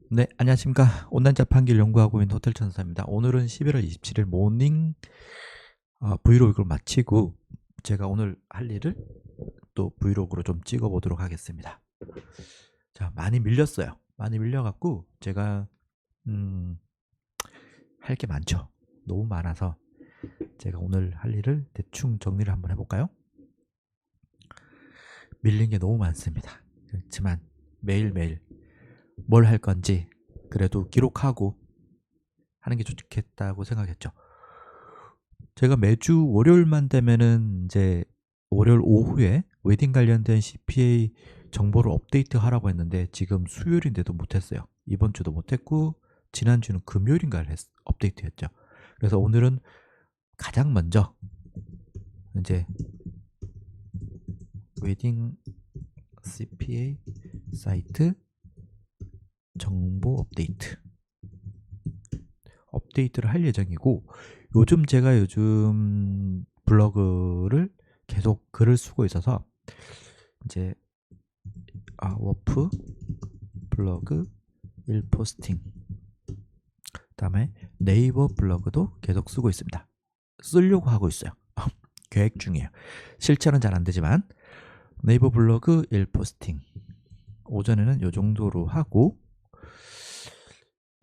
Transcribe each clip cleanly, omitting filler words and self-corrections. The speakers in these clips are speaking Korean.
네, 안녕하십니까. 온라인 자판기를 연구하고 있는 호텔 천사입니다. 오늘은 11월 27일 모닝 브이로그를 마치고 제가 오늘 할 일을 또 브이로그로 좀 찍어 보도록 하겠습니다. 자, 많이 밀렸어요. 많이 밀려갖고 제가 할 게 많죠. 너무 많아서 제가 오늘 할 일을 대충 정리를 한번 해볼까요? 밀린 게 너무 많습니다. 그렇지만 매일매일 뭘 할 건지 그래도 기록하고 하는 게 좋겠다고 생각했죠. 제가 매주 월요일만 되면은 이제 월요일 오후에 웨딩 관련된 CPA 정보를 업데이트 하라고 했는데 지금 수요일인데도 못했어요. 이번 주도 못했고 지난주는 금요일인가 업데이트했죠. 그래서 오늘은 가장 먼저 이제 웨딩 CPA 사이트 정보 업데이트를 할 예정이고, 요즘 블로그를 계속 글을 쓰고 있어서 이제 워프 블로그 1포스팅, 그다음에 네이버 블로그도 계속 쓰고 있습니다. 쓰려고 하고 있어요. 계획 중이에요. 실천은 잘 안 되지만 네이버 블로그 1포스팅 오전에는 요 정도로 하고,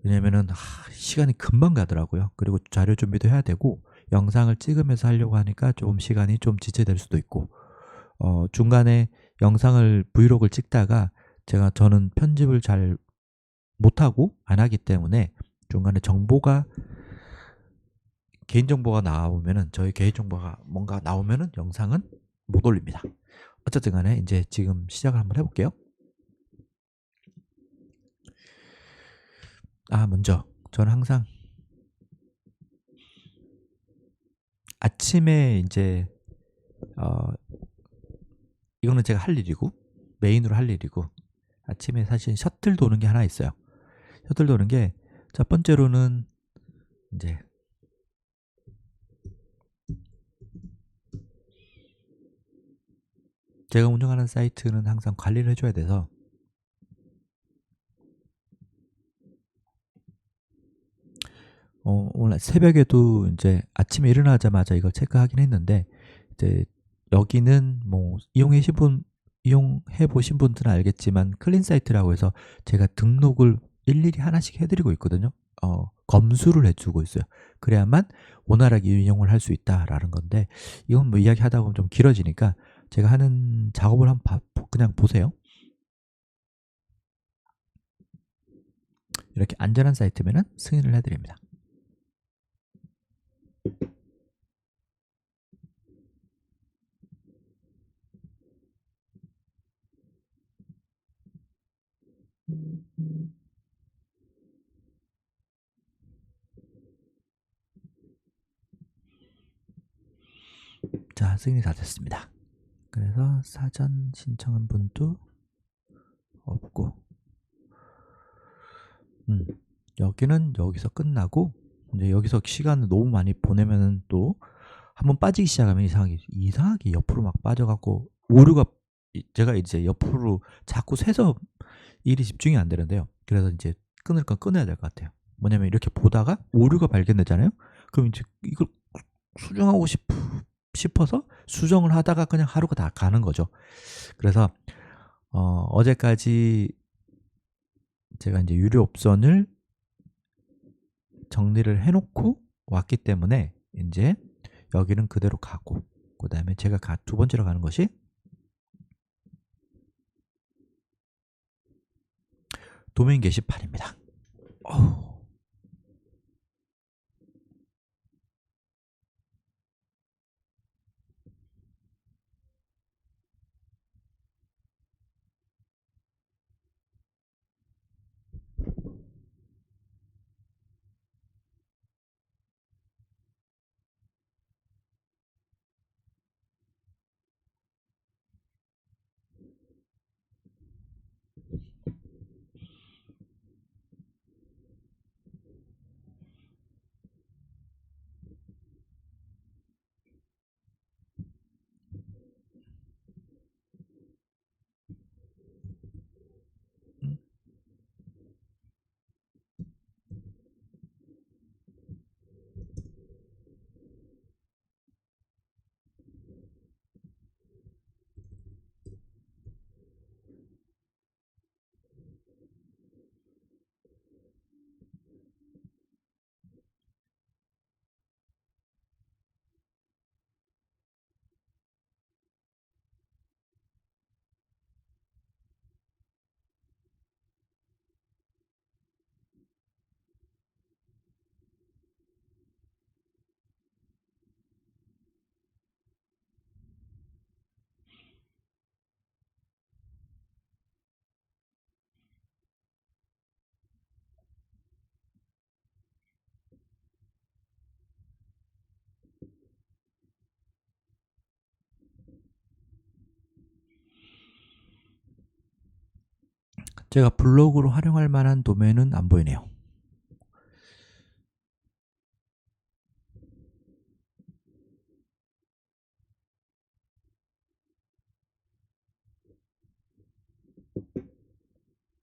왜냐면은 시간이 금방 가더라고요. 그리고 자료 준비도 해야 되고 영상을 찍으면서 하려고 하니까 좀 시간이 좀 지체될 수도 있고, 중간에 영상을 브이로그를 찍다가 저는 편집을 잘 못하고 안 하기 때문에 중간에 개인정보가 나오면은, 저희 개인정보가 뭔가 나오면은 영상은 못 올립니다. 어쨌든 간에 이제 지금 시작을 한번 해볼게요. 먼저 저는 항상 아침에 이제 어, 이거는 제가 할 일이고 메인으로 할 일이고, 아침에 사실 셔틀 도는 게 하나 있어요. 셔틀 도는 게 첫 번째로는 이제 제가 운영하는 사이트는 항상 관리를 해줘야 돼서 오늘 새벽에도 이제 아침에 일어나자마자 이걸 체크하긴 했는데, 이제 여기는 뭐 이용해 보신 분들은 알겠지만 클린 사이트라고 해서 제가 등록을 일일이 하나씩 해드리고 있거든요. 검수를 해주고 있어요. 그래야만 원활하게 이용을 할 수 있다라는 건데, 이건 뭐 이야기하다 보면 좀 길어지니까 제가 하는 작업을 한번 그냥 보세요. 이렇게 안전한 사이트면은 승인을 해드립니다. 자, 승인이 다 됐습니다. 그래서 사전 신청한 분도 없고, 여기는 여기서 끝나고, 이제 여기서 시간을 너무 많이 보내면은 또 한번 빠지기 시작하면 이상하게 옆으로 막 빠져갖고 오류가, 제가 이제 옆으로 자꾸 새서 일이 집중이 안 되는데요. 그래서 이제 끊을 건 끊어야 될 것 같아요. 뭐냐면 이렇게 보다가 오류가 발견되잖아요. 그럼 이제 이걸 수정하고 싶어서 수정을 하다가 그냥 하루가 다 가는 거죠. 그래서 어제까지 제가 이제 유료 옵션을 정리를 해놓고 왔기 때문에 이제 여기는 그대로 가고, 그 다음에 제가 두 번째로 가는 것이 도메인 게시판입니다. 어우, 제가 블로그로 활용할 만한 도메인은 안 보이네요.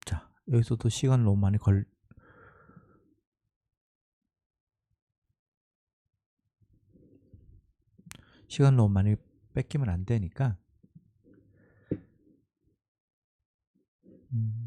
자, 여기서도 시간 너무 많이 시간 너무 많이 뺏기면 안 되니까 음,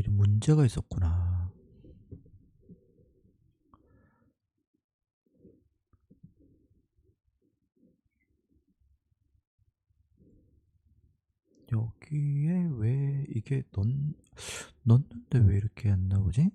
이런 문제가 있었구나. 여기에 왜 이게 넣었는데 왜 이렇게 안 나오지?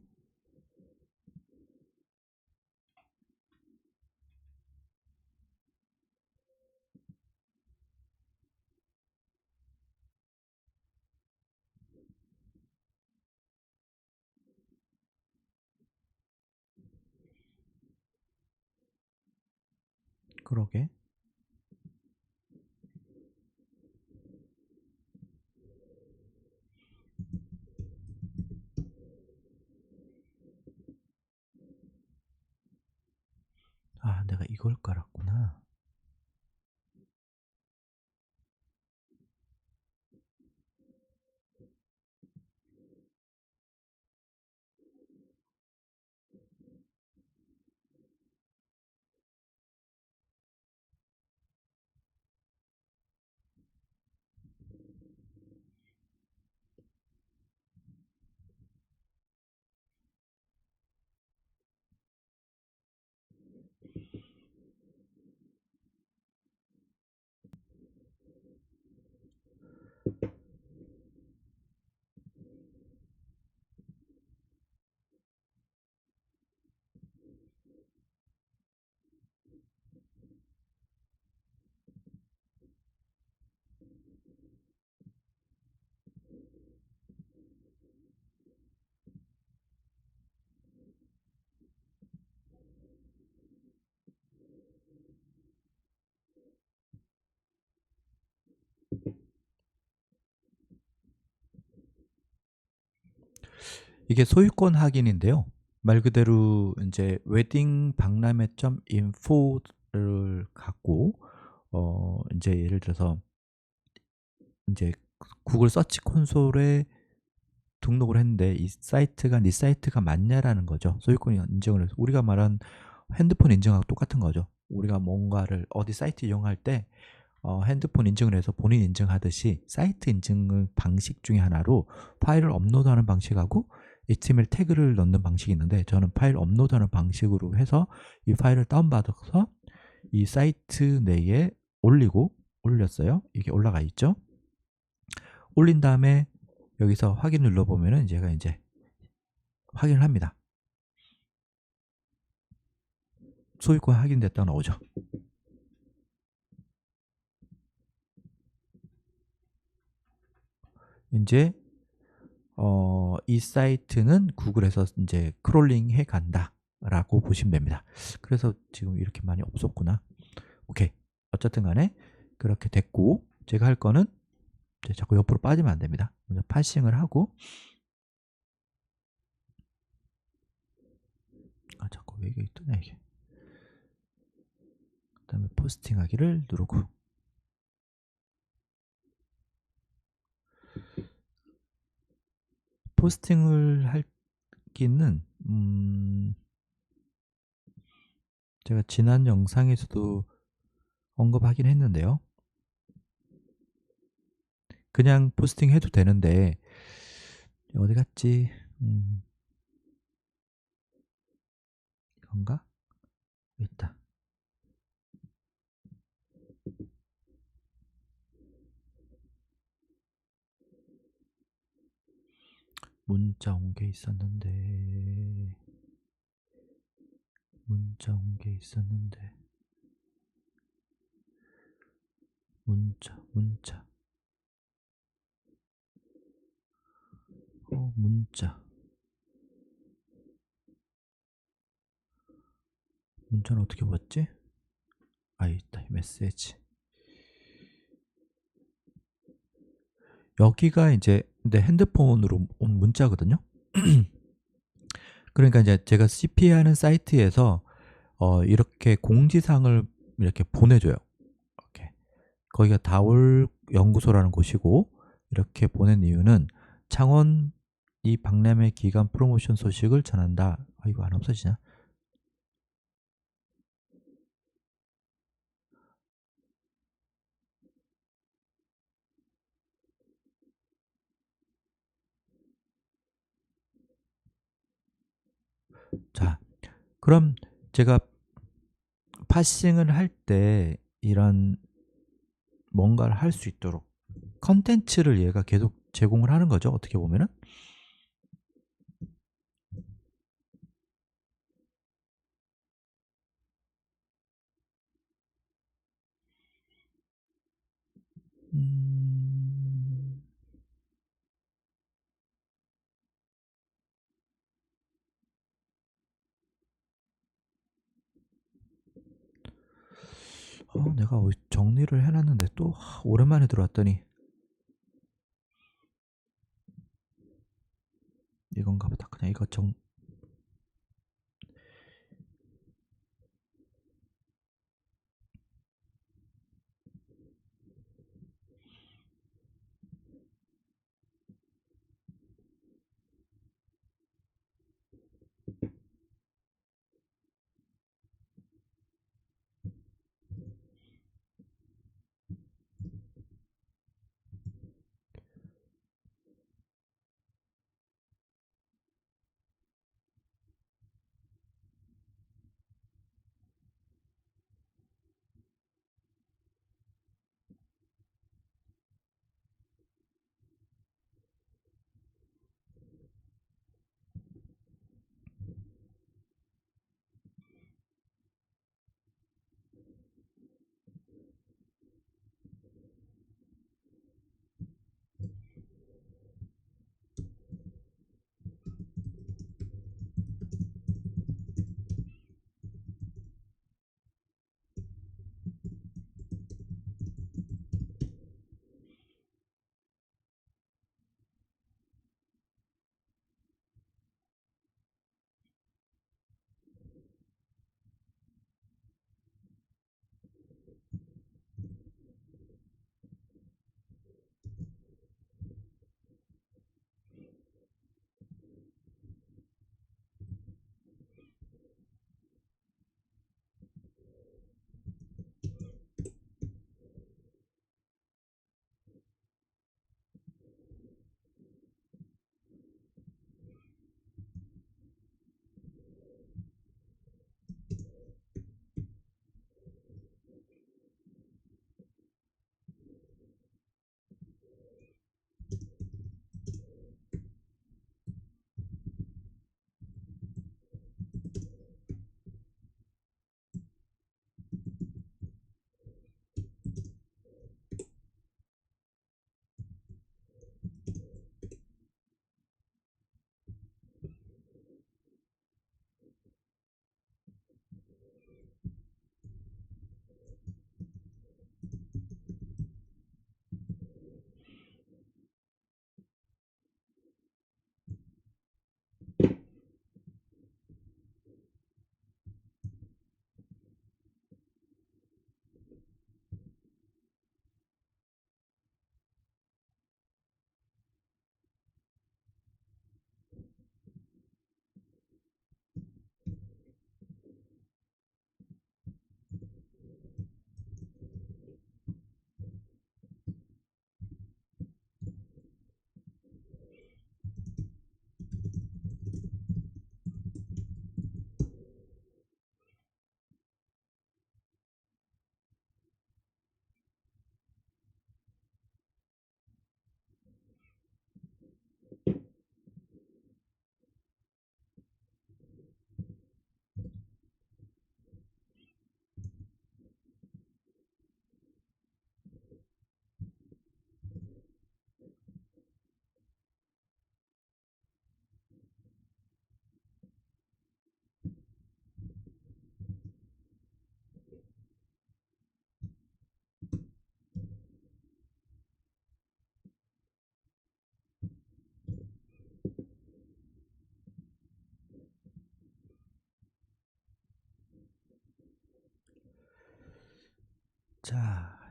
그러게. 내가 이걸 깔았구나. 이게 소유권 확인인데요. 말 그대로 이제 웨딩 박람회.info를 갖고 이제 예를 들어서 이제 구글 서치 콘솔에 등록을 했는데 이 사이트가 네 사이트가 맞냐라는 거죠. 소유권 인증을 해서 우리가 말한 핸드폰 인증하고 똑같은 거죠. 우리가 뭔가를 어디 사이트 이용할 때 핸드폰 인증을 해서 본인 인증하듯이 사이트 인증 방식 중에 하나로 파일을 업로드하는 방식하고 HTML 태그를 넣는 방식이 있는데 저는 파일 업로드하는 방식으로 해서 이 파일을 다운받아서 이 사이트 내에 올렸어요. 이게 올라가 있죠. 올린 다음에 여기서 확인 눌러보면은 제가 이제 확인을 합니다. 소유권 확인됐다고 나오죠. 이제 이 사이트는 구글에서 이제 크롤링 해 간다 라고 보시면 됩니다. 그래서 지금 이렇게 많이 없었구나. 오케이. 어쨌든 간에 그렇게 됐고 제가 할 거는 자꾸 옆으로 빠지면 안 됩니다. 먼저 파싱을 하고 자꾸 왜 이게 뜨냐 이게. 그 다음에 포스팅 하기를 누르고 포스팅을 하기는 제가 지난 영상에서도 언급하긴 했는데요. 그냥 포스팅 해도 되는데 어디 갔지? 이건가? 여기 있다. 문자 온 게 있었는데 문자 문자 문자는 어떻게 봤지? 있다. 메시지. 여기가 이제 내 핸드폰으로 온 문자거든요. 그러니까 이제 제가 CP하는 사이트에서 이렇게 공지사항을 이렇게 보내줘요. 이렇게. 거기가 다올 연구소라는 곳이고 이렇게 보낸 이유는 창원 이 박람회 기간 프로모션 소식을 전한다. 이거 안 없어지냐? 자, 그럼 제가 파싱을 할 때 이런 뭔가를 할 수 있도록 컨텐츠를 얘가 계속 제공을 하는 거죠. 어떻게 보면은. 음... 내가 정리를 해놨는데 또 오랜만에 들어왔더니 이건가 보다. 그냥 이거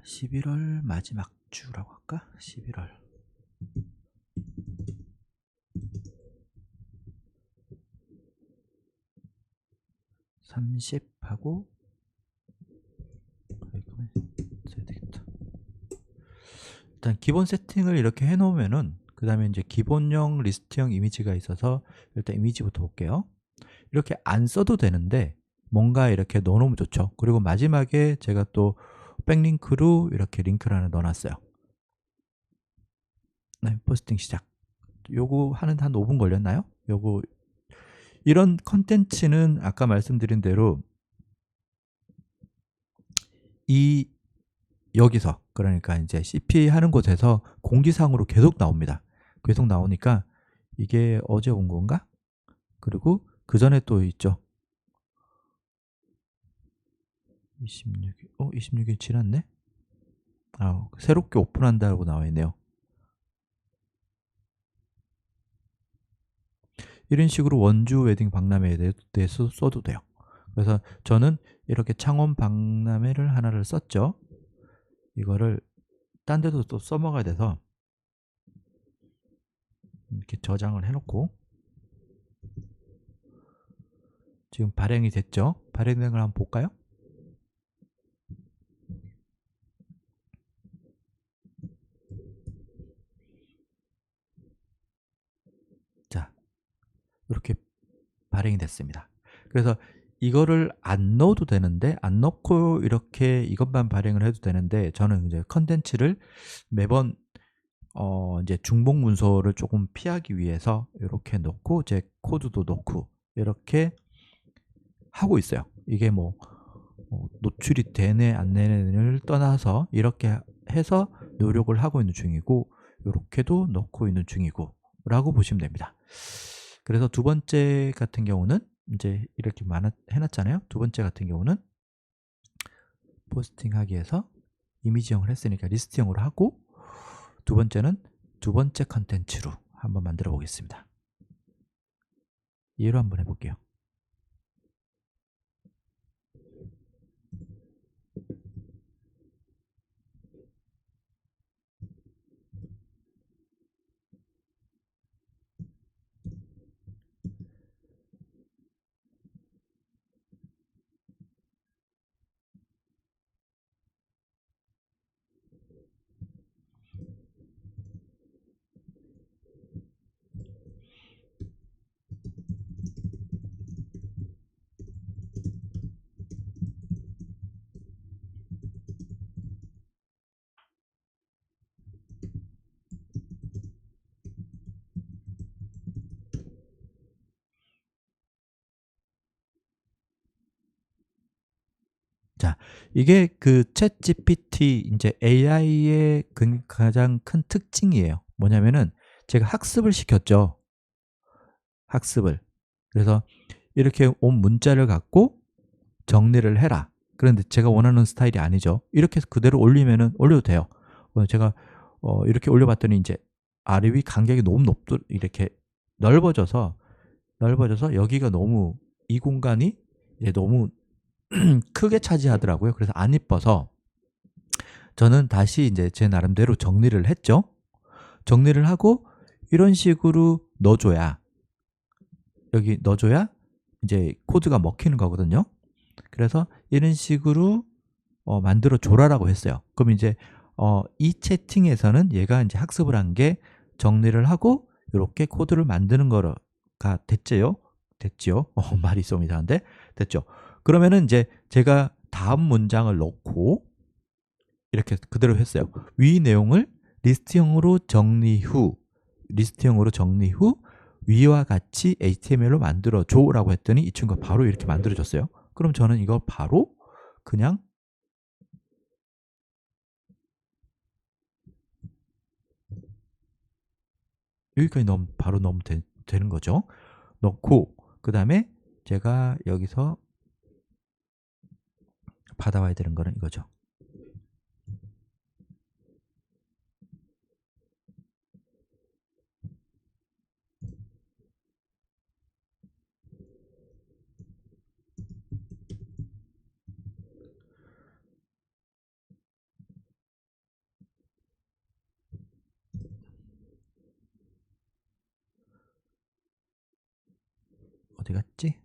11월 마지막 주라고 할까? 11월 30하고 써야 되겠다. 일단 기본 세팅을 이렇게 해 놓으면은 그 다음에 이제 기본형 리스트형 이미지가 있어서 일단 이미지부터 볼게요. 이렇게 안 써도 되는데 뭔가 이렇게 넣어놓으면 좋죠. 그리고 마지막에 제가 또 백링크로 이렇게 링크를 하나 넣어놨어요. 네, 포스팅 시작. 요거 하는 한 5분 걸렸나요? 요거 이런 컨텐츠는 아까 말씀드린 대로 이 여기서 그러니까 이제 CP 하는 곳에서 공지사항으로 계속 나옵니다. 계속 나오니까 이게 어제 온 건가? 그리고 그 전에 또 있죠. 26일, 26일 지났네? 새롭게 오픈한다고 나와 있네요. 이런 식으로 원주 웨딩 박람회에 대해서 써도 돼요. 그래서 저는 이렇게 창원 박람회를 하나를 썼죠. 이거를 딴 데도 또 써먹어야 돼서 이렇게 저장을 해놓고 지금 발행이 됐죠. 발행된 걸 한번 볼까요? 자, 이렇게 발행이 됐습니다. 그래서 이거를 안 넣어도 되는데 안 넣고 이렇게 이것만 발행을 해도 되는데 저는 이제 컨텐츠를 매번 이제 중복 문서를 조금 피하기 위해서 이렇게 넣고 제 코드도 넣고 이렇게 하고 있어요. 이게 뭐 노출이 되네 안 되네를 떠나서 이렇게 해서 노력을 하고 있는 중이고 이렇게도 넣고 있는 중이고 라고 보시면 됩니다. 그래서 두 번째 같은 경우는 이제 이렇게 해놨잖아요. 두 번째 같은 경우는 포스팅하기 위해서 이미지형을 했으니까 리스트형으로 하고 두 번째는 두 번째 컨텐츠로 한번 만들어 보겠습니다. 얘로 한번 해볼게요. 자, 이게 그 챗 GPT 이제 AI의 가장 큰 특징이에요. 뭐냐면은 제가 학습을 시켰죠. 학습을. 그래서 이렇게 온 문자를 갖고 정리를 해라. 그런데 제가 원하는 스타일이 아니죠. 이렇게 해서 그대로 올리면은 올려도 돼요. 제가 이렇게 올려봤더니 이제 아래 위 간격이 너무 이렇게 넓어져서 여기가 너무 이 공간이 이제 너무 크게 차지하더라고요. 그래서 안 이뻐서 저는 다시 이제 제 나름대로 정리를 했죠. 정리를 하고 이런 식으로 넣어줘야 여기 넣어줘야 이제 코드가 먹히는 거거든요. 그래서 이런 식으로 만들어 줘라라고 했어요. 그럼 이제 이 채팅에서는 얘가 이제 학습을 한 게 정리를 하고 이렇게 코드를 만드는 거가 됐지요. 됐지요. 말이 좀 이상한데 됐죠. 그러면은 이제 제가 다음 문장을 넣고 이렇게 그대로 했어요. 위 내용을 리스트형으로 정리 후 위와 같이 HTML로 만들어 줘라고 했더니 이 친구가 바로 이렇게 만들어 줬어요. 그럼 저는 이거 바로 그냥 여기까지 바로 넣으면 되는 거죠. 넣고 그 다음에 제가 여기서 받아와야 되는 거는 이거죠. 어디 갔지?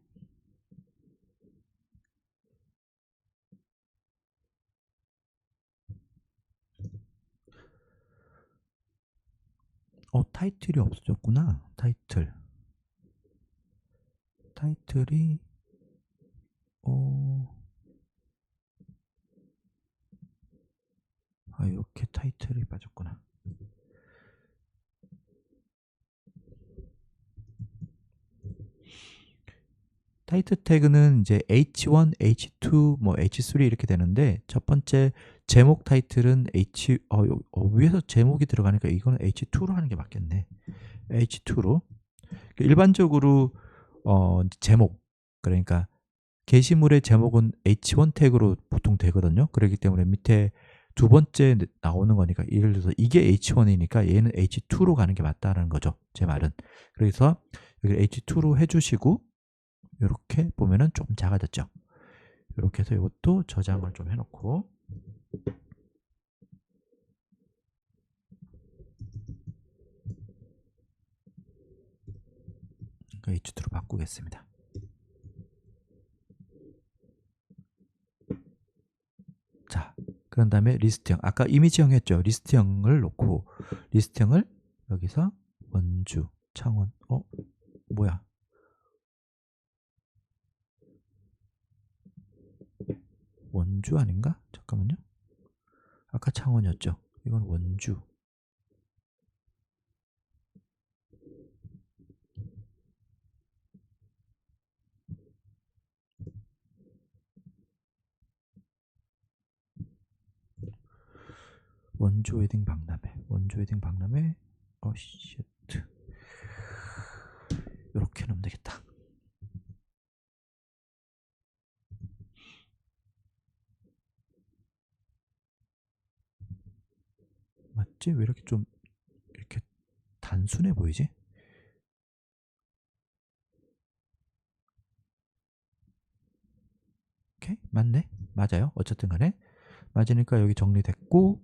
타이틀이 없어졌구나. 타이틀이 이렇게 타이틀이 빠졌구나. 타이틀 태그는 이제 H1, H2, 뭐 H3 이렇게 되는데, 첫 번째 제목 타이틀은 위에서 제목이 들어가니까 이거는 H2로 하는 게 맞겠네. H2로. 일반적으로 제목, 그러니까 게시물의 제목은 H1 태그로 보통 되거든요. 그렇기 때문에 밑에 두 번째 나오는 거니까, 예를 들어서 이게 H1이니까 얘는 H2로 가는 게 맞다는 거죠. 제 말은. 그래서 여기 H2로 해주시고, 이렇게 보면은 조금 작아졌죠. 이렇게 해서 이것도 저장을 좀 해놓고, H2로 바꾸겠습니다. 자, 그런 다음에 리스트형, 아까 이미지형 했죠. 리스트형을 놓고, 리스트형을 여기서 원주, 창원, 뭐야, 원주 아닌가? 잠깐만요. 아까 창원이었죠. 이건 원주. 원주 웨딩 박람회. 원주 웨딩 박람회. 쉣. 이렇게 넣으면 되겠다. 맞지? 왜 이렇게 좀 이렇게 단순해 보이지? 오케이? 맞네? 맞아요. 어쨌든 간에 맞으니까 여기 정리됐고,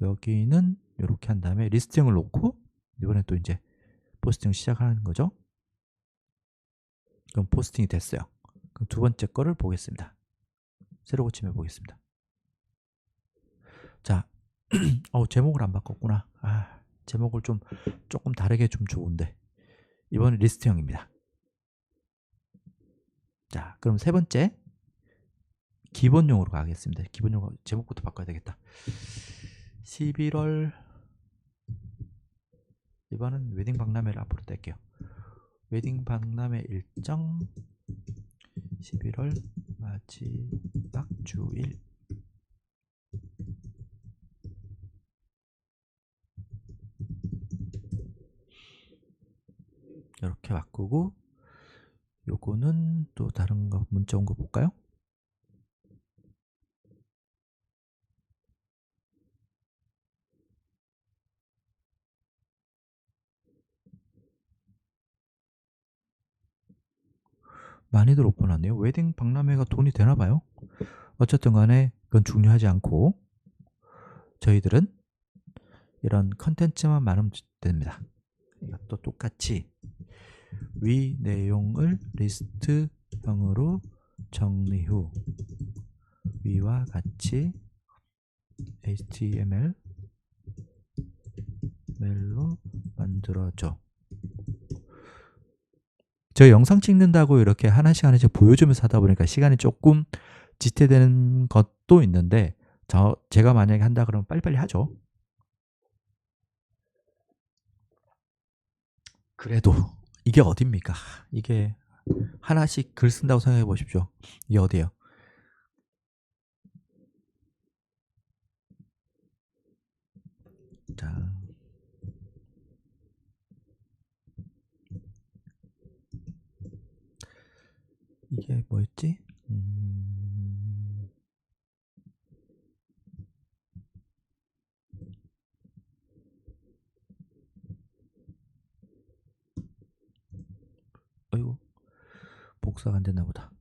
여기는 이렇게 한 다음에 리스팅을 놓고, 이번에 또 이제 포스팅 시작하는 거죠. 그럼 포스팅이 됐어요. 그럼 두 번째 거를 보겠습니다. 새로 고침해 보겠습니다. 자, 제목을 안 바꿨구나. 제목을 좀 조금 다르게 좀 좋은데, 이번엔 리스트형입니다. 자, 그럼 세 번째 기본용으로 가겠습니다. 기본용 제목부터 바꿔야 되겠다. 11월, 이번은 웨딩 박람회를 앞으로 뗄게요. 웨딩 박람회 일정 11월 마지막 주일. 이렇게 바꾸고, 요거는 또 다른 거 문자 온 거 볼까요? 많이들 오픈하네요. 웨딩 박람회가 돈이 되나 봐요. 어쨌든 간에 그건 중요하지 않고, 저희들은 이런 컨텐츠만 많으면 됩니다. 이것도 똑같이 위 내용을 리스트형으로 정리 후 위와 같이 HTML로 만들어줘. 저 영상 찍는다고 이렇게 하나씩 하나씩 보여주면서 하다 보니까 시간이 조금 지체되는 것도 있는데, 제가 만약에 한다 그러면 빨리빨리 하죠. 그래도 이게 어딥니까? 이게 하나씩 글 쓴다고 생각해 보십시오. 이게 어디예요? 자, 이게 뭐였지? 어이구, 복사가 안 됐나 보다.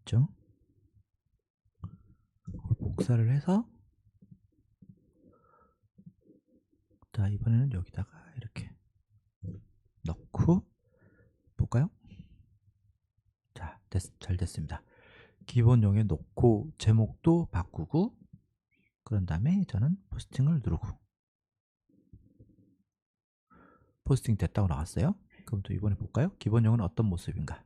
나왔죠. 복사를 해서 자 이번에는 여기다가 이렇게 넣고 볼까요? 자 잘 됐습니다. 기본용에 놓고 제목도 바꾸고 그런 다음에 저는 포스팅을 누르고 포스팅 됐다고 나왔어요. 그럼 또 이번에 볼까요? 기본용은 어떤 모습인가?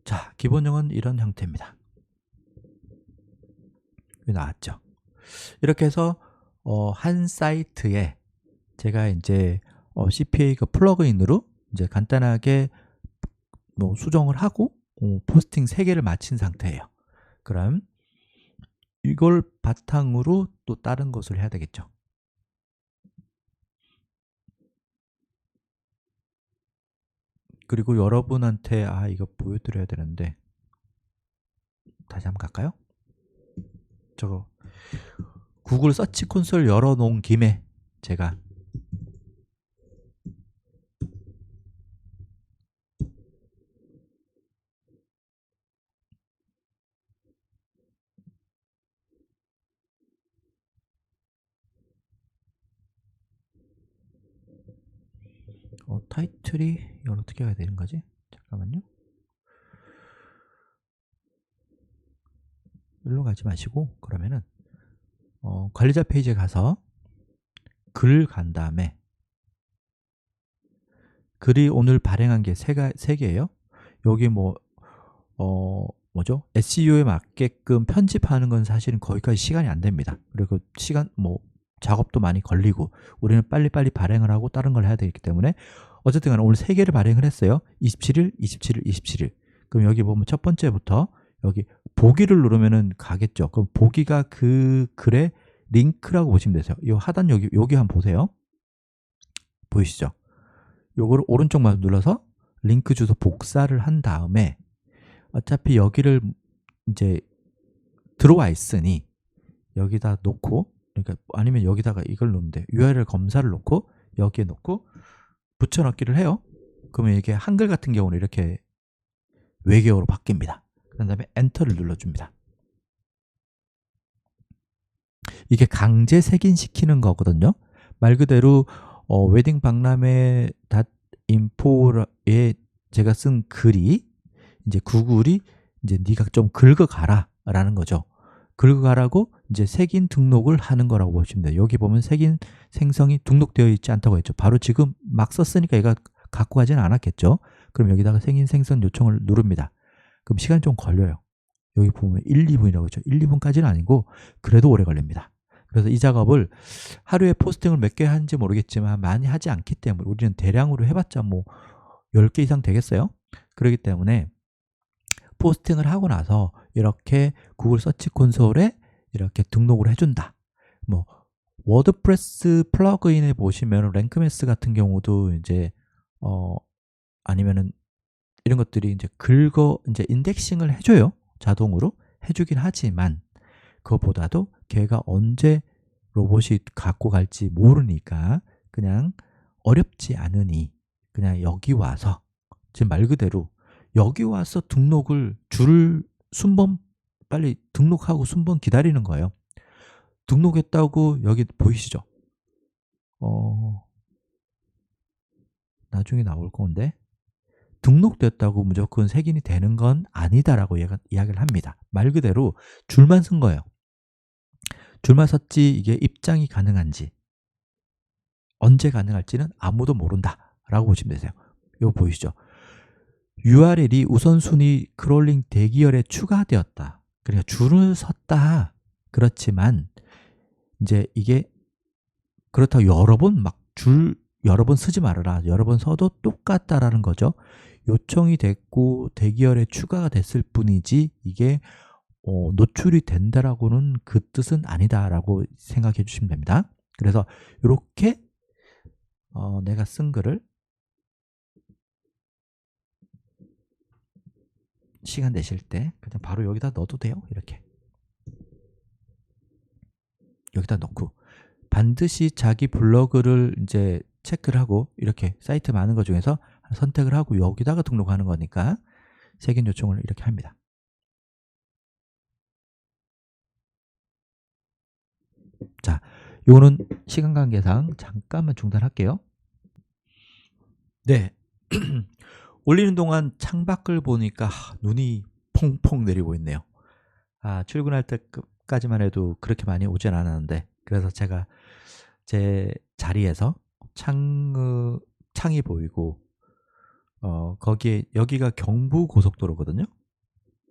자, 기본용은 이런 형태입니다. 여기 나왔죠. 이렇게 해서 한 사이트에 제가 이제 CPA 그 플러그인으로 이제 간단하게 뭐 수정을 하고 포스팅 3개를 마친 상태예요. 그럼 이걸 바탕으로 또 다른 것을 해야 되겠죠. 그리고 여러분한테 이거 보여드려야 되는데 다시 한번 갈까요? 저거 구글 서치 콘솔 열어놓은 김에 제가 타이틀이 이걸 어떻게 해야 되는 거지? 잠깐만요. 일로 가지 마시고 그러면은 관리자 페이지에 가서 글 간 다음에 글이 오늘 발행한 게 3개예요. 여기 뭐죠? SEO에 맞게끔 편집하는 건 사실은 거기까지 시간이 안 됩니다. 그리고 작업도 많이 걸리고 우리는 빨리빨리 발행을 하고 다른 걸 해야 되기 때문에 어쨌든 간에 오늘 3개를 발행을 했어요. 27일, 27일, 27일. 그럼 여기 보면 첫 번째부터 여기 보기를 누르면은 가겠죠. 그럼 보기가 그 글의 링크라고 보시면 되세요. 이 하단 여기 한번 보세요. 보이시죠? 요거를 오른쪽만 눌러서 링크 주소 복사를 한 다음에 어차피 여기를 이제 들어와 있으니 여기다 놓고 그러니까 아니면 여기다가 이걸 놓으면 돼요. URL 검사를 놓고 여기에 놓고 붙여넣기를 해요. 그러면 이게 한글 같은 경우는 이렇게 외계어로 바뀝니다. 그 다음에 엔터를 눌러줍니다. 이게 강제 색인시키는 거거든요. 말 그대로 웨딩 박람회 .info에 제가 쓴 글이 이제 구글이 이제 네가 좀 긁어가라 라는 거죠. 긁어가라고 이제 색인 등록을 하는 거라고 보시면 돼요. 여기 보면 색인 생성이 등록되어 있지 않다고 했죠. 바로 지금 막 썼으니까 얘가 갖고 가지는 않았겠죠. 그럼 여기다가 색인 생성 요청을 누릅니다. 그럼 시간이 좀 걸려요. 여기 보면 1, 2분이라고 했죠. 1, 2분까지는 아니고 그래도 오래 걸립니다. 그래서 이 작업을 하루에 포스팅을 몇 개 하는지 모르겠지만 많이 하지 않기 때문에 우리는 대량으로 해봤자 10개 이상 되겠어요. 그렇기 때문에 포스팅을 하고 나서 이렇게 구글 서치 콘솔에 이렇게 등록을 해준다. 워드프레스 플러그인에 보시면 랭크매스 같은 경우도 이제 아니면은 이런 것들이 이제 이제 인덱싱을 해줘요. 자동으로 해주긴 하지만 그것보다도 걔가 언제 로봇이 갖고 갈지 모르니까 그냥 어렵지 않으니 그냥 여기 와서 지금 말 그대로 여기 와서 등록을 줄을 순번 빨리 등록하고 순번 기다리는 거예요. 등록했다고 여기 보이시죠? 나중에 나올 건데 등록됐다고 무조건 색인이 되는 건 아니다라고 이야기를 합니다. 말 그대로 줄만 쓴 거예요. 줄만 섰지 이게 입장이 가능한지 언제 가능할지는 아무도 모른다 라고 보시면 되세요. 이거 보이시죠? URL이 우선순위 크롤링 대기열에 추가되었다. 그러니까 줄을 섰다. 그렇지만 이제 이게 그렇다고 여러 번 여러 번 쓰지 말아라. 여러 번 써도 똑같다라는 거죠. 요청이 됐고 대기열에 추가가 됐을 뿐이지 이게 노출이 된다라고는 그 뜻은 아니다라고 생각해 주시면 됩니다. 그래서 이렇게 내가 쓴 글을 시간 내실 때 그냥 바로 여기다 넣어도 돼요. 이렇게 여기다 넣고 반드시 자기 블로그를 이제 체크를 하고 이렇게 사이트 많은 것 중에서 선택을 하고 여기다가 등록하는 거니까 색인 요청을 이렇게 합니다. 자, 요거는 시간 관계상 잠깐만 중단할게요. 네. 올리는 동안 창밖을 보니까 눈이 펑펑 내리고 있네요. 출근할 때까지만 해도 그렇게 많이 오진 않았는데, 그래서 제가 제 자리에서 창이 보이고, 거기에, 여기가 경부고속도로거든요.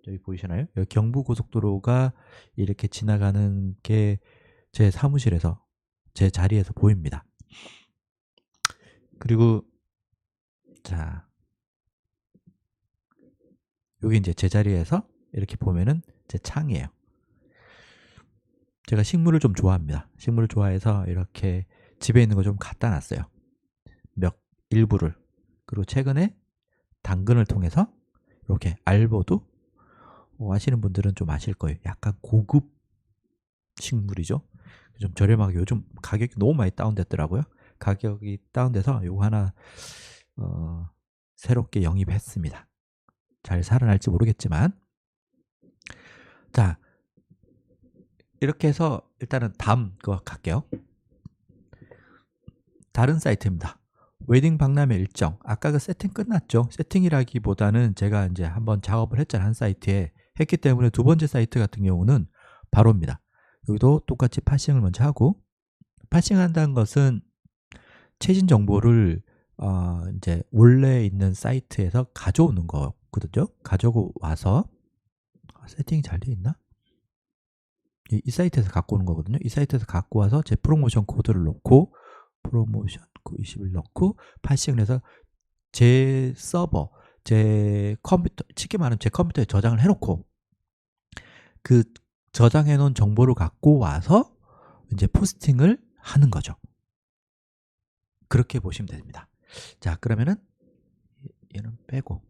여기 보이시나요? 여기 경부고속도로가 이렇게 지나가는 게 제 사무실에서, 제 자리에서 보입니다. 그리고, 자, 여기 이제 제 자리에서 이렇게 보면은 제 창이에요. 제가 식물을 좀 좋아합니다. 식물을 좋아해서 이렇게 집에 있는 거 좀 갖다 놨어요. 일부를. 그리고 최근에 당근을 통해서 이렇게 알보도, 아시는 분들은 좀 아실 거예요. 약간 고급 식물이죠. 좀 저렴하게, 요즘 가격이 너무 많이 다운됐더라고요. 가격이 다운돼서 요거 하나 새롭게 영입했습니다. 잘 살아날지 모르겠지만, 자, 이렇게 해서 일단은 다음 거 갈게요. 다른 사이트입니다. 웨딩 박람회 일정. 아까 그 세팅 끝났죠? 세팅이라기보다는 제가 이제 한번 작업을 했잖아요. 한 사이트에 했기 때문에 두 번째 사이트 같은 경우는 바로입니다. 여기도 똑같이 파싱을 먼저 하고, 파싱한다는 것은 최신 정보를 이제 원래 있는 사이트에서 가져오는 거거든요. 가져고 와서, 세팅이 잘 돼 있나? 이 사이트에서 갖고 오는 거거든요. 이 사이트에서 갖고 와서 제 프로모션 코드를 넣고, 프로모션 20을 넣고 파싱을 해서 제 서버, 제 컴퓨터, 쉽게 말하면 제 컴퓨터에 저장을 해놓고, 그 저장해 놓은 정보를 갖고 와서 이제 포스팅을 하는 거죠. 그렇게 보시면 됩니다. 자, 그러면은 얘는 빼고,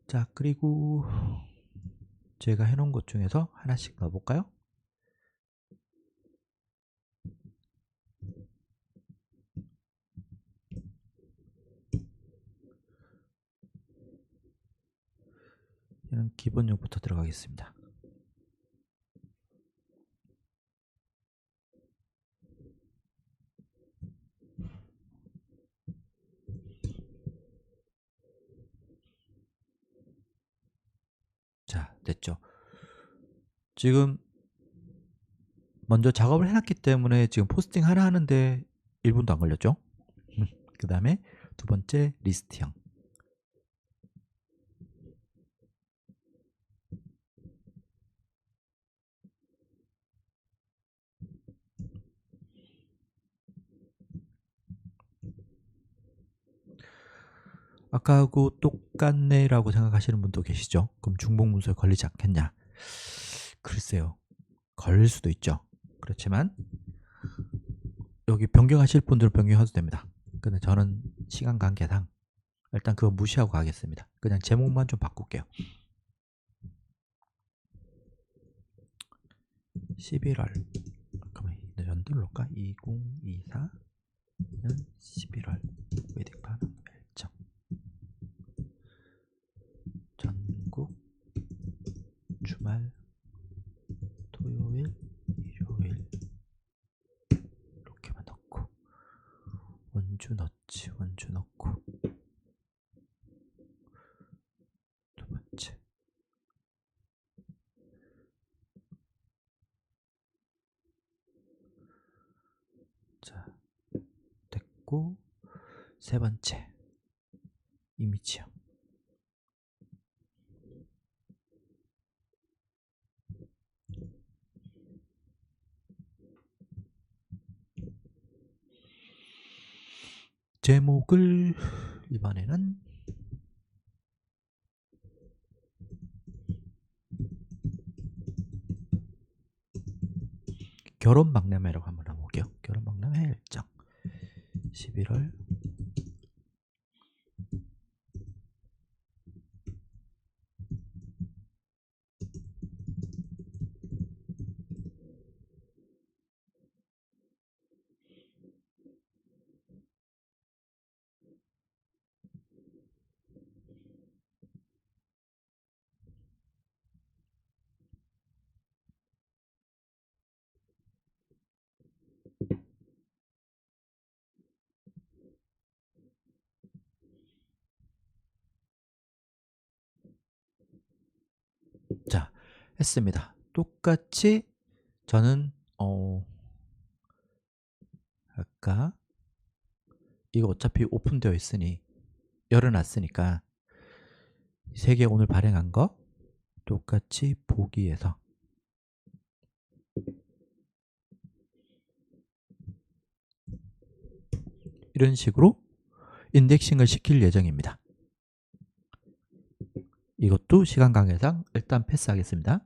자, 그리고 제가 해놓은 것 중에서 하나씩 넣어볼까요? 얘는 기본용부터 들어가겠습니다. 자, 됐죠. 지금 먼저 작업을 해놨기 때문에 지금 포스팅 하나 하는데 1분도 안 걸렸죠. 그 다음에 두 번째 리스트형. 아까하고 똑같네 라고 생각하시는 분도 계시죠. 그럼 중복문서에 걸리지 않겠냐? 글쎄요, 걸릴 수도 있죠. 그렇지만 여기 변경하실 분들은 변경해도 됩니다. 근데 저는 시간 관계상 일단 그거 무시하고 가겠습니다. 그냥 제목만 좀 바꿀게요. 11월, 그러면 연도를 넣을까? 2024년 11월 웨딩 박람회 일정. 전국 주말 토요일 일요일 이렇게만 넣고, 원주 넣지, 원주 넣고, 두 번째, 자, 됐고, 세 번째 이미지요. 제목을 이번에는 결혼 박람회라고 한번 11월 자, 했습니다. 똑같이 저는 아까 이거 어차피 오픈되어 있으니 열어놨으니까 세 개 오늘 발행한 거 똑같이 보기에서 이런 식으로 인덱싱을 시킬 예정입니다. 이것도 시간 관계상 일단 패스하겠습니다.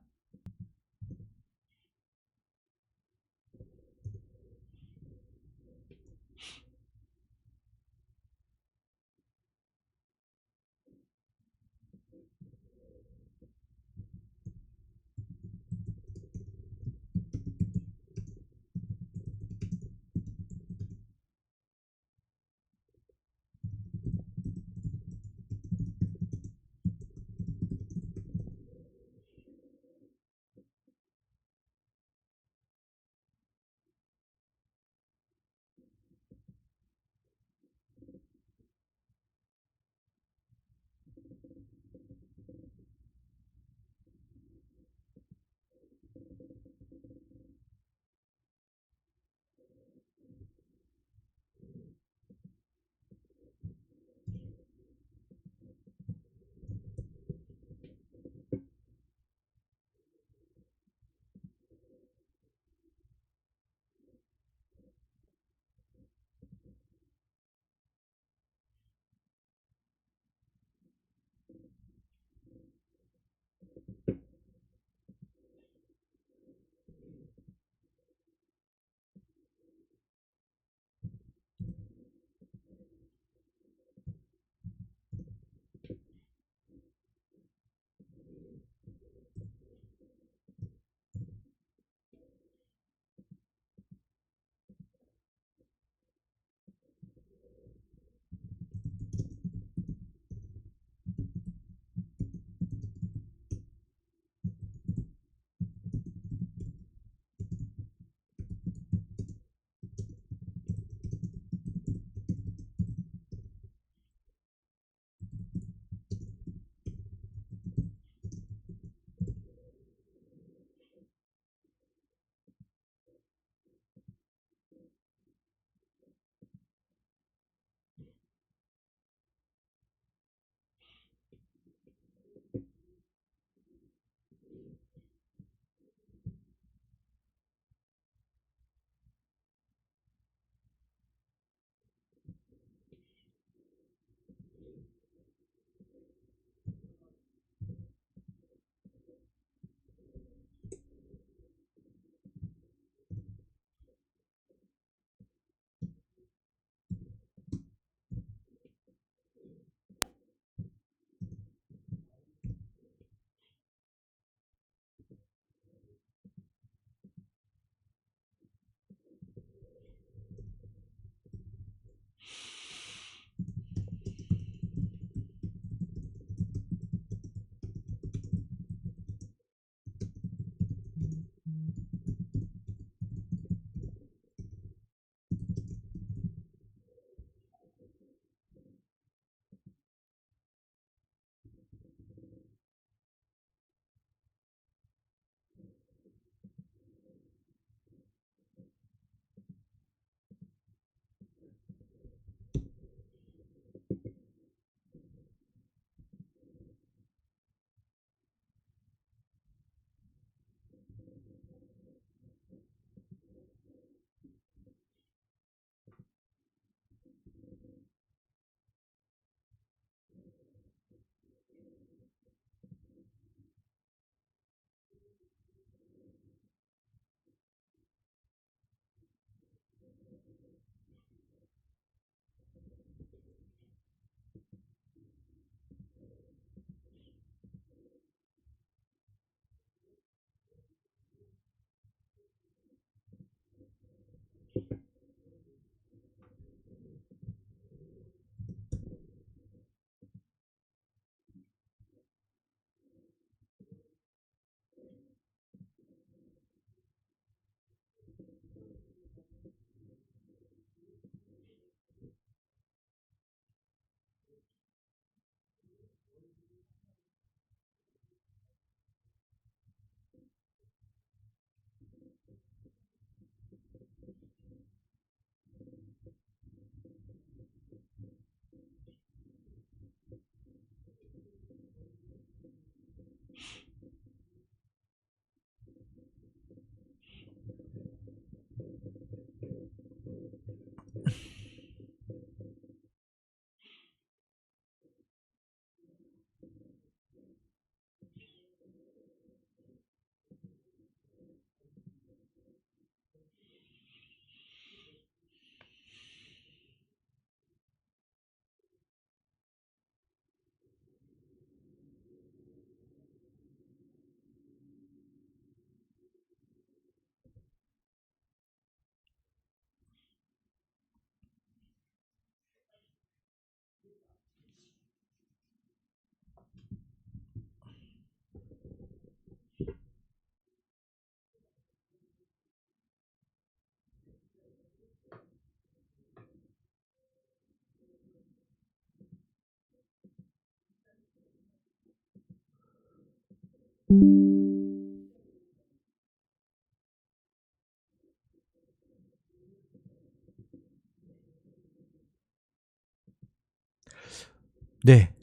네.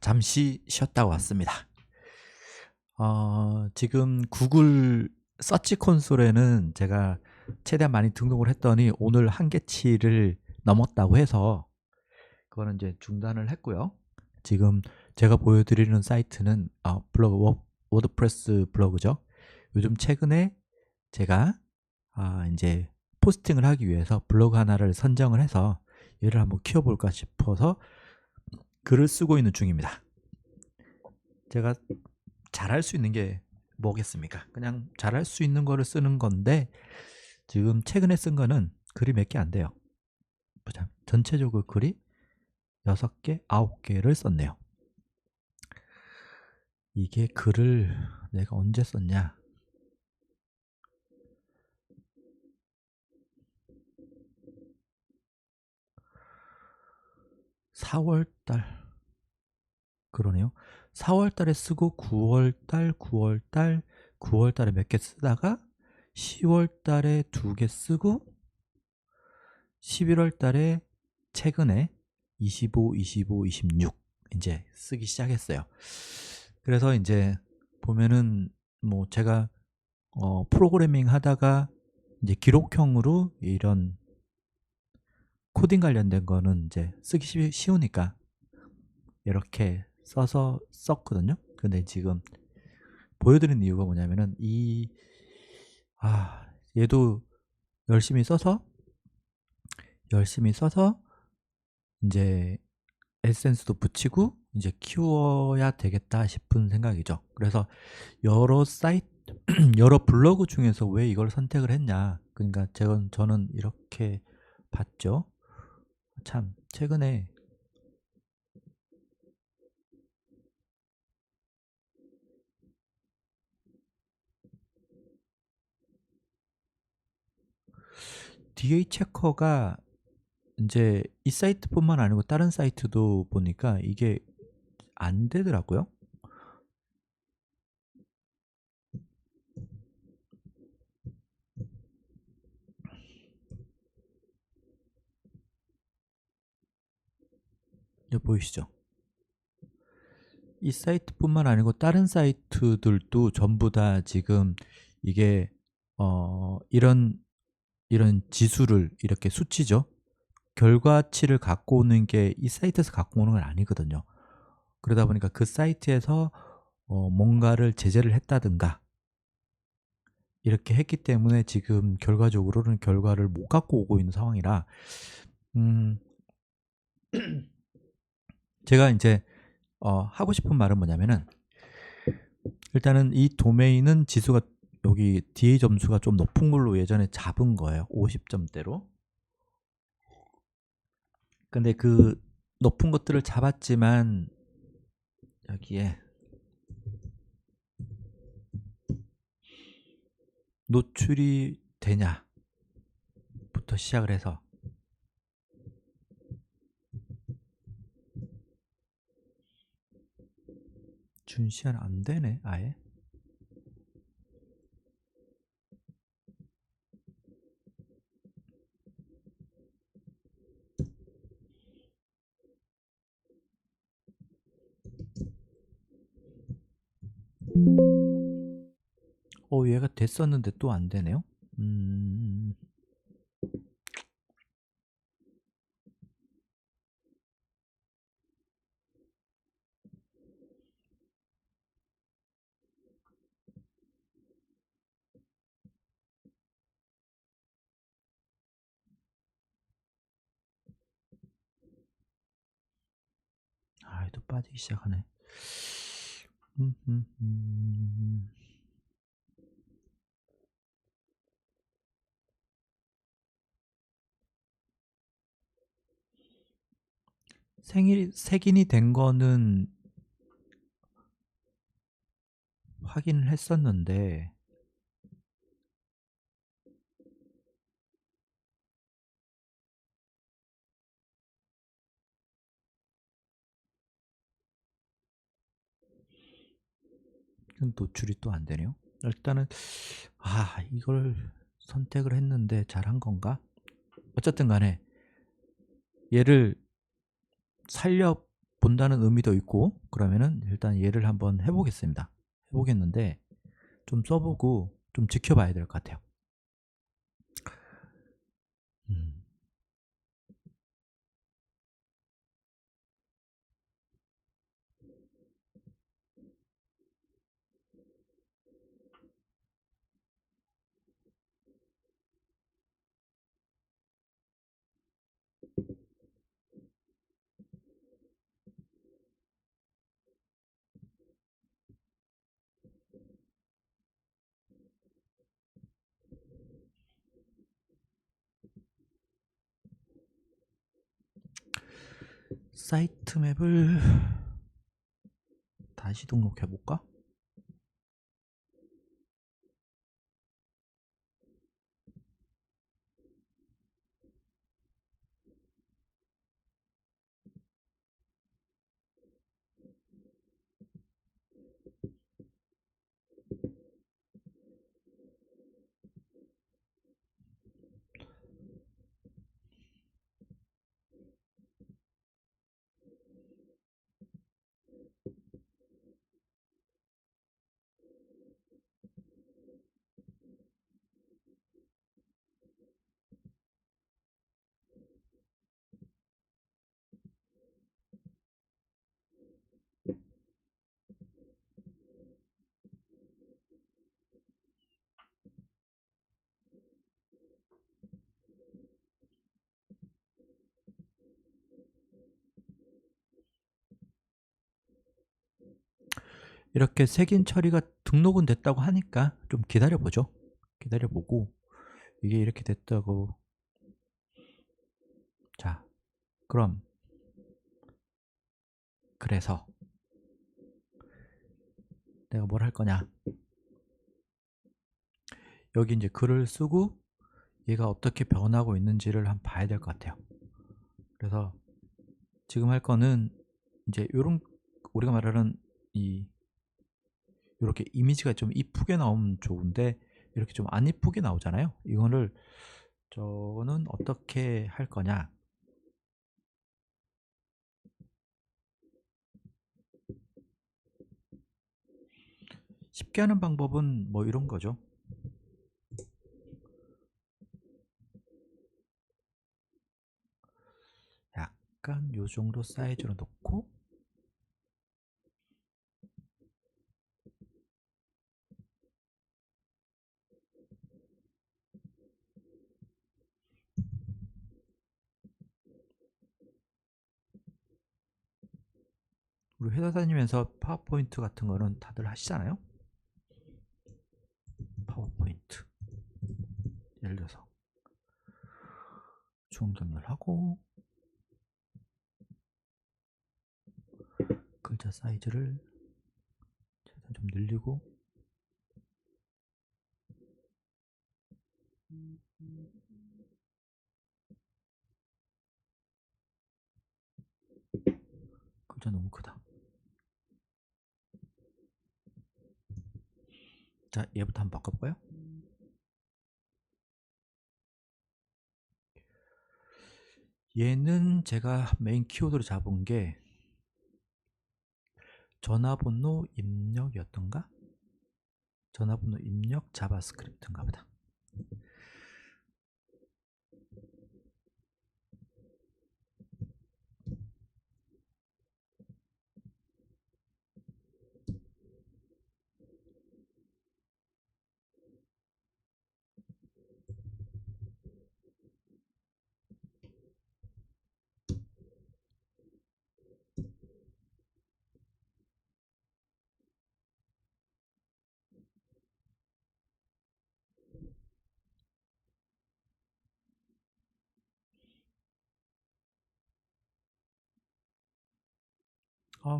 잠시 쉬었다 왔습니다. 지금 구글 서치 콘솔에는 제가 최대한 많이 등록을 했더니 오늘 한계치를 넘었다고 해서 그거는 이제 중단을 했고요. 지금 제가 보여드리는 사이트는 블로그 워드프레스 블로그죠. 요즘 최근에 제가 이제 포스팅을 하기 위해서 블로그 하나를 선정을 해서 얘를 한번 키워볼까 싶어서 글을 쓰고 있는 중입니다. 제가 잘할 수 있는 게 뭐겠습니까? 그냥 잘할 수 있는 거를 쓰는 건데 지금 최근에 쓴 거는 글이 몇 개 안 돼요. 보자. 전체적으로 글이 6개, 9개를 썼네요. 이게 글을 내가 언제 썼냐? 4월달 그러네요. 4월달에 쓰고 9월달에 몇 개 쓰다가 10월달에 2개 쓰고 11월달에 최근에 25, 25, 26 이제 쓰기 시작했어요. 그래서 이제 보면은 뭐 제가 프로그래밍 하다가 이제 기록형으로 이런 코딩 관련된 거는 이제 쓰기 쉬우니까 이렇게 써서 썼거든요. 근데 지금 보여드리는 이유가 뭐냐면은 얘도 열심히 써서 이제 에센스도 붙이고 이제 키워야 되겠다 싶은 생각이죠. 그래서 여러 사이트, 여러 블로그 중에서 왜 이걸 선택을 했냐. 그러니까 저는 이렇게 봤죠. 참 최근에 DA 체커가 이제 이 사이트뿐만 아니고 다른 사이트도 보니까 이게 안 되더라고요. 여기 보이시죠? 이 사이트뿐만 아니고 다른 사이트들도 전부 다 지금 이게 이런 지수를 이렇게 수치죠. 결과치를 갖고 오는 게 이 사이트에서 갖고 오는 건 아니거든요. 그러다 보니까 그 사이트에서 뭔가를 제재를 했다든가 이렇게 했기 때문에 지금 결과적으로는 결과를 못 갖고 오고 있는 상황이라 음, 제가 이제 하고 싶은 말은 뭐냐면은 일단은 이 도메인은 지수가 여기 DA 점수가 좀 높은 걸로 예전에 잡은 거예요. 50점대로. 근데 그 높은 것들을 잡았지만 여기에 노출이 되냐부터 시작을 해서 준시간 안 되네 아예. 얘가 됐었는데 또 안 되네요. 또 빠지기 시작하네. 색인이 된 거는 확인을 했었는데 노출이 또 안 되네요. 일단은 이걸 선택을 했는데 잘한 건가? 어쨌든 간에 얘를 살려 본다는 의미도 있고, 그러면은 일단 얘를 한번 해보겠습니다. 해보겠는데 좀 써보고 좀 지켜봐야 될 것 같아요. 음. 사이트 맵을 다시 등록해 볼까? 이렇게 색인 처리가 등록은 됐다고 하니까 좀 기다려보죠. 기다려보고 이게 이렇게 됐다고. 자, 그럼 그래서 내가 뭘 할 거냐, 여기 이제 글을 쓰고 얘가 어떻게 변하고 있는지를 한번 봐야 될 것 같아요. 그래서 지금 할 거는 이제 요런, 우리가 말하는 이렇게 이미지가 좀 이쁘게 나오면 좋은데 이렇게 좀 안 이쁘게 나오잖아요. 이거를 저는 어떻게 할 거냐, 쉽게 하는 방법은 뭐 이런 거죠. 약간 요 정도 사이즈로 놓고 우리 회사 다니면서 파워포인트 같은 거는 다들 하시잖아요. 파워포인트 예를 들어서 주홍 정렬하고 글자 사이즈를 최대한 좀 늘리고 글자 너무 크다. 자, 얘부터 한번 바꿔볼까요? 얘는 제가 메인 키워드로 잡은 게 전화번호 입력이었던가? 전화번호 입력 자바스크립트인가 보다.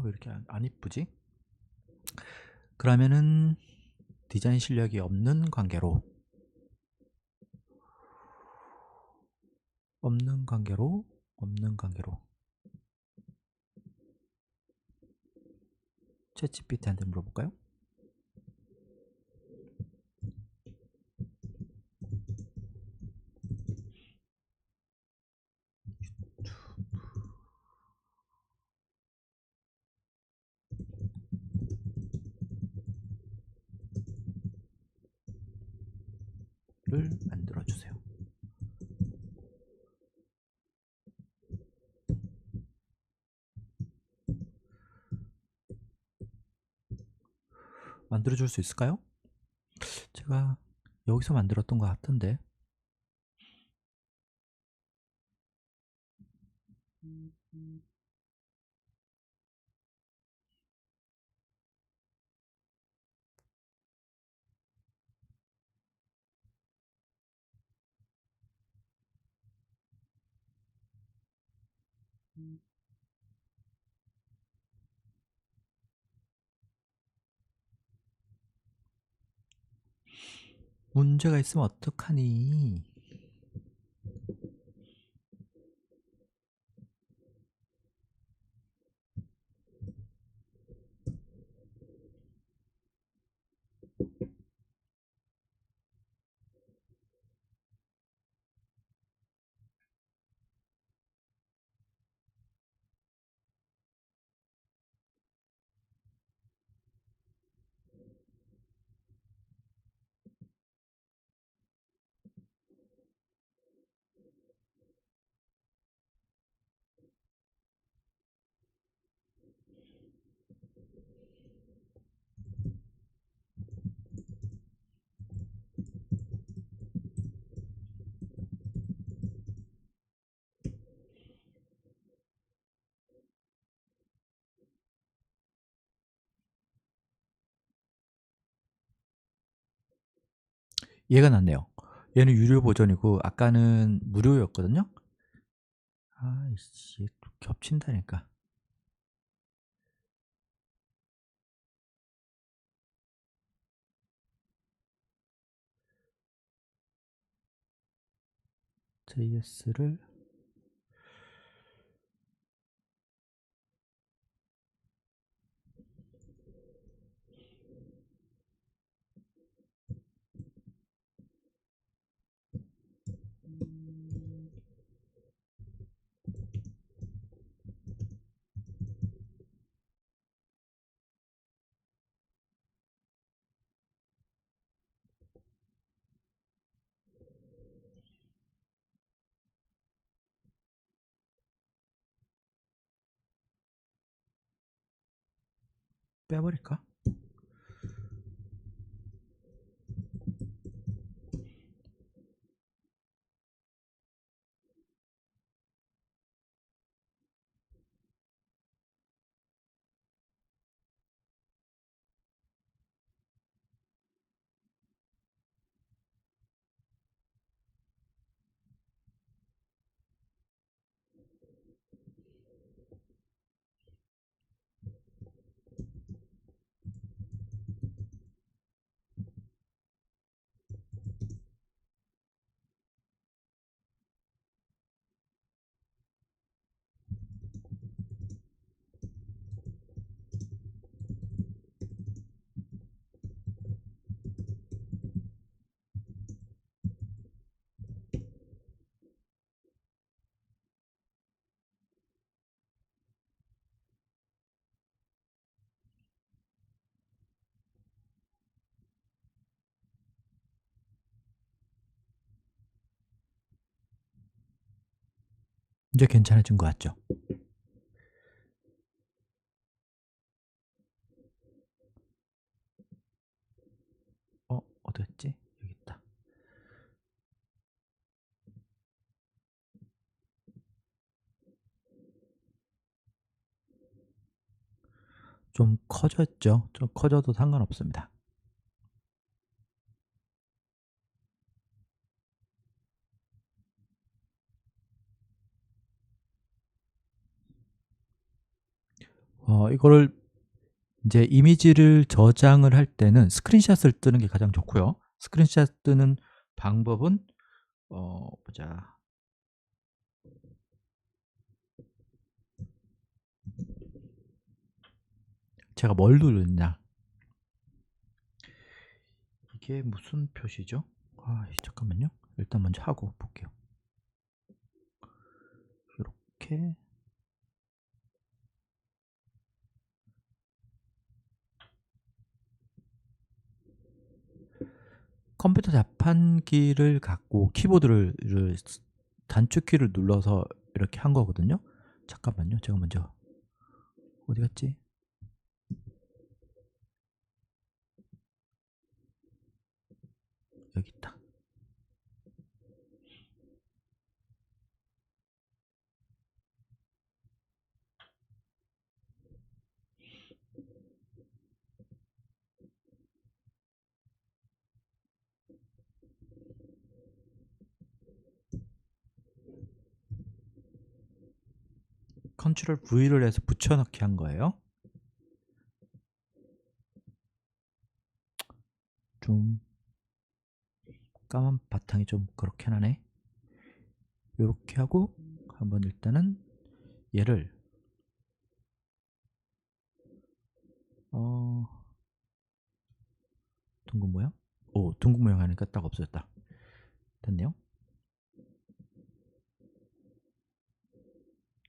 왜 이렇게 안 이쁘지? 그러면은 디자인 실력이 없는 관계로 챗GPT한테 물어볼까요? 를 만들어 주세요. 만들어 줄 수 있을까요? 제가 여기서 만들었던 것 같은데. 문제가 있으면 어떡하니? 얘가 낫네요. 얘는 유료 버전이고 아까는 무료였거든요. 아이씨, 겹친다니까. JS를 빼버릴까? 이제 괜찮아진 것 같죠? 어디 갔지? 여기 있다. 좀 커졌죠? 좀 커져도 상관없습니다. 이거를 이제 이미지를 저장을 할 때는 스크린샷을 뜨는 게 가장 좋고요. 스크린샷 뜨는 방법은 보자. 제가 뭘 누르냐? 이게 무슨 표시죠? 잠깐만요. 일단 먼저 하고 볼게요. 이렇게 컴퓨터 자판기를 갖고 키보드를 단축키를 눌러서 이렇게 한 거거든요. 잠깐만요. 제가 먼저 어디 갔지? 여기 있다. 컨트롤 V를 해서 붙여넣기 한 거예요. 좀 까만 바탕이 좀 그렇게 하네. 이렇게 하고 한번 일단은 얘를 둥근 모양? 둥근 모양 하니까 딱 없어졌다. 됐네요.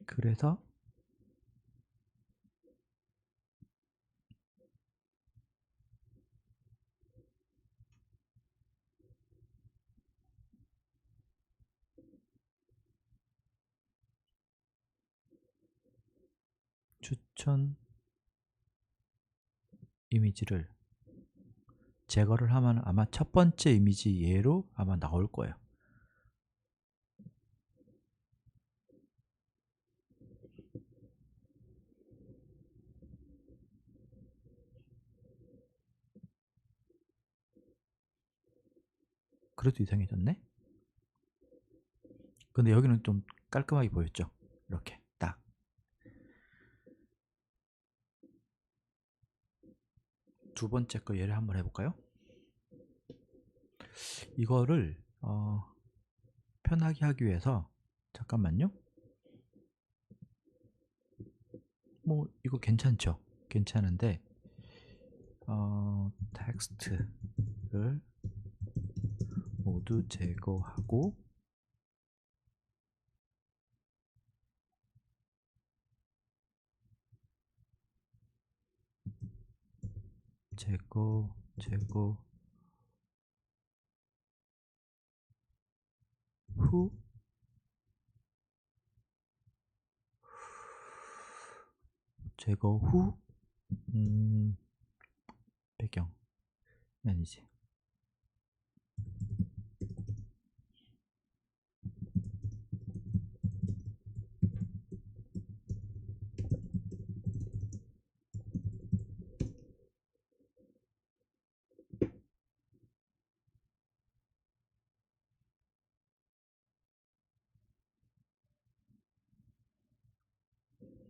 그래서 추천 이미지를 제거를 하면 아마 첫 번째 이미지 얘로 아마 나올 거예요. 그래도 이상해졌네. 근데 여기는 좀 깔끔하게 보였죠. 이렇게 딱. 두 번째 거 얘를 한번 해볼까요? 이거를 편하게 하기 위해서 잠깐만요. 뭐 이거 괜찮죠? 괜찮은데 텍스트를 모두 제거하고 제거 후 제거 후 배경 아니지.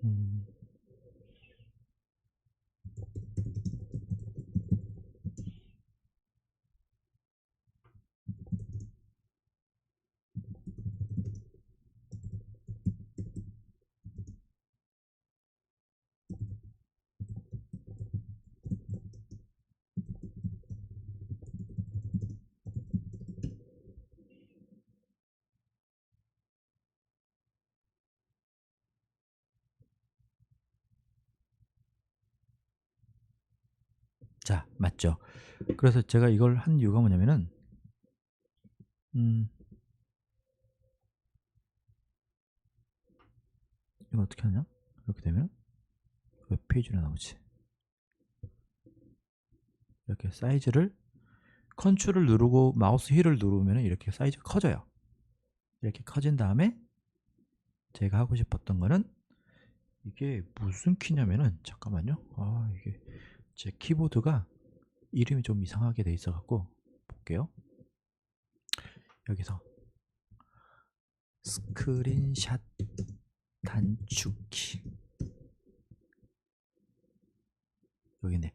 음, 자, 맞죠? 그래서 제가 이걸 한 이유가 뭐냐면은 이건 어떻게 하냐? 이렇게 되면 웹페이지로 나오지. 이렇게 사이즈를 컨트롤을 누르고 마우스 휠을 누르면 이렇게 사이즈가 커져요. 이렇게 커진 다음에 제가 하고 싶었던 거는 이게 무슨 키냐면은 잠깐만요. 이게 제 키보드가 이름이 좀 이상하게 돼 있어 갖고 볼게요. 여기서 스크린샷 단축키 여기 있네.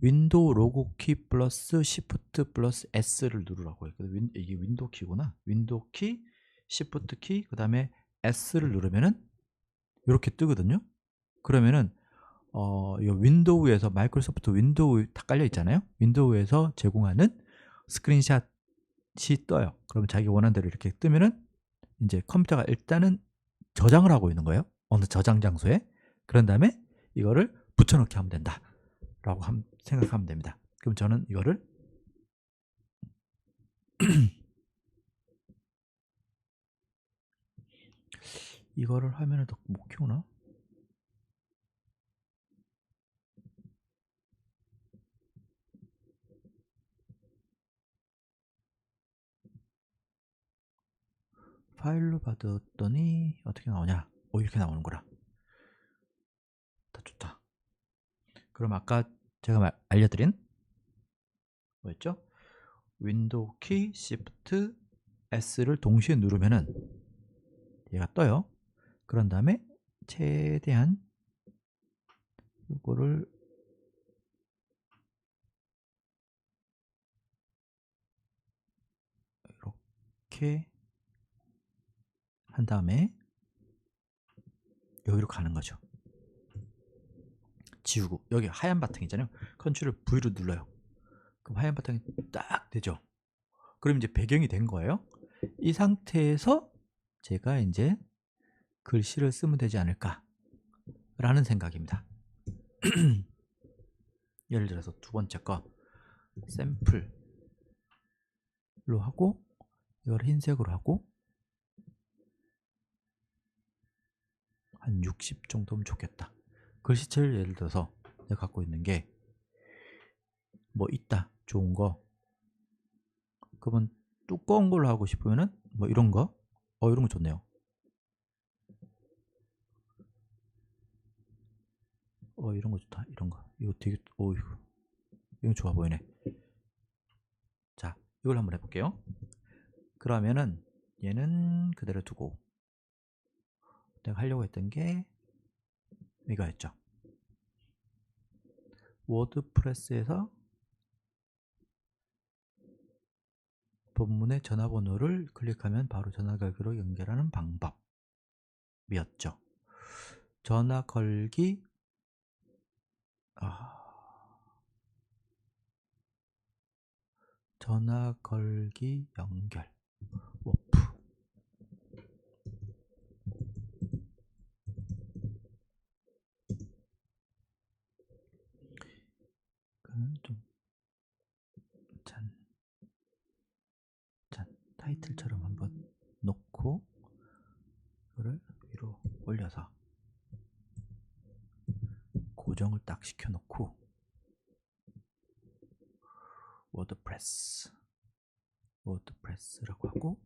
윈도우 로고 키 플러스 시프트 플러스 S를 누르라고 해요. 이게 윈도우 키구나. 윈도우 키, 시프트 키, 그 다음에 S를 누르면은 이렇게 뜨거든요. 그러면은 이 윈도우에서 마이크로소프트 윈도우 다 깔려 있잖아요. 윈도우에서 제공하는 스크린샷이 떠요. 그러면 자기 원하는 대로 이렇게 뜨면은 이제 컴퓨터가 일단은 저장을 하고 있는 거예요. 어느 저장 장소에. 그런 다음에 이거를 붙여넣기 하면 된다 라고 생각하면 됩니다. 그럼 저는 이거를 이거를 화면에 더 못 키우나? 파일로 받았더니 어떻게 나오냐? 이렇게 나오는구나. 다 좋다. 그럼 아까 제가 알려드린 뭐였죠? 윈도우 키, 시프트, S를 동시에 누르면은 얘가 떠요. 그런 다음에 최대한 이거를 이렇게 한 다음에 여기로 가는 거죠. 지우고 여기 하얀 바탕이잖아요. 컨트롤 V로 눌러요. 그럼 하얀 바탕이 딱 되죠. 그럼 이제 배경이 된 거예요. 이 상태에서 제가 이제 글씨를 쓰면 되지 않을까 라는 생각입니다. 예를 들어서 두 번째 거 샘플로 하고 이걸 흰색으로 하고 한 60 정도면 좋겠다. 글씨체를 예를 들어서 내가 갖고 있는 게 뭐 있다 좋은 거 그러면 두꺼운 걸로 하고 싶으면은 뭐 이런 거 이런 거 좋네요. 이런 거 좋다. 이런 거 이거 되게 이거 좋아 보이네. 자, 이걸 한번 해볼게요. 그러면은 얘는 그대로 두고 내가 하려고 했던 게 이거였죠. 워드프레스에서 본문의 전화번호를 클릭하면 바로 전화 걸기로 연결하는 방법이었죠. 전화 걸기 전화 걸기 연결 워프 그는 좀 타이틀처럼 한번 놓고 이거를 위로 올려서 고정을 딱 시켜 놓고 워드프레스라고 하고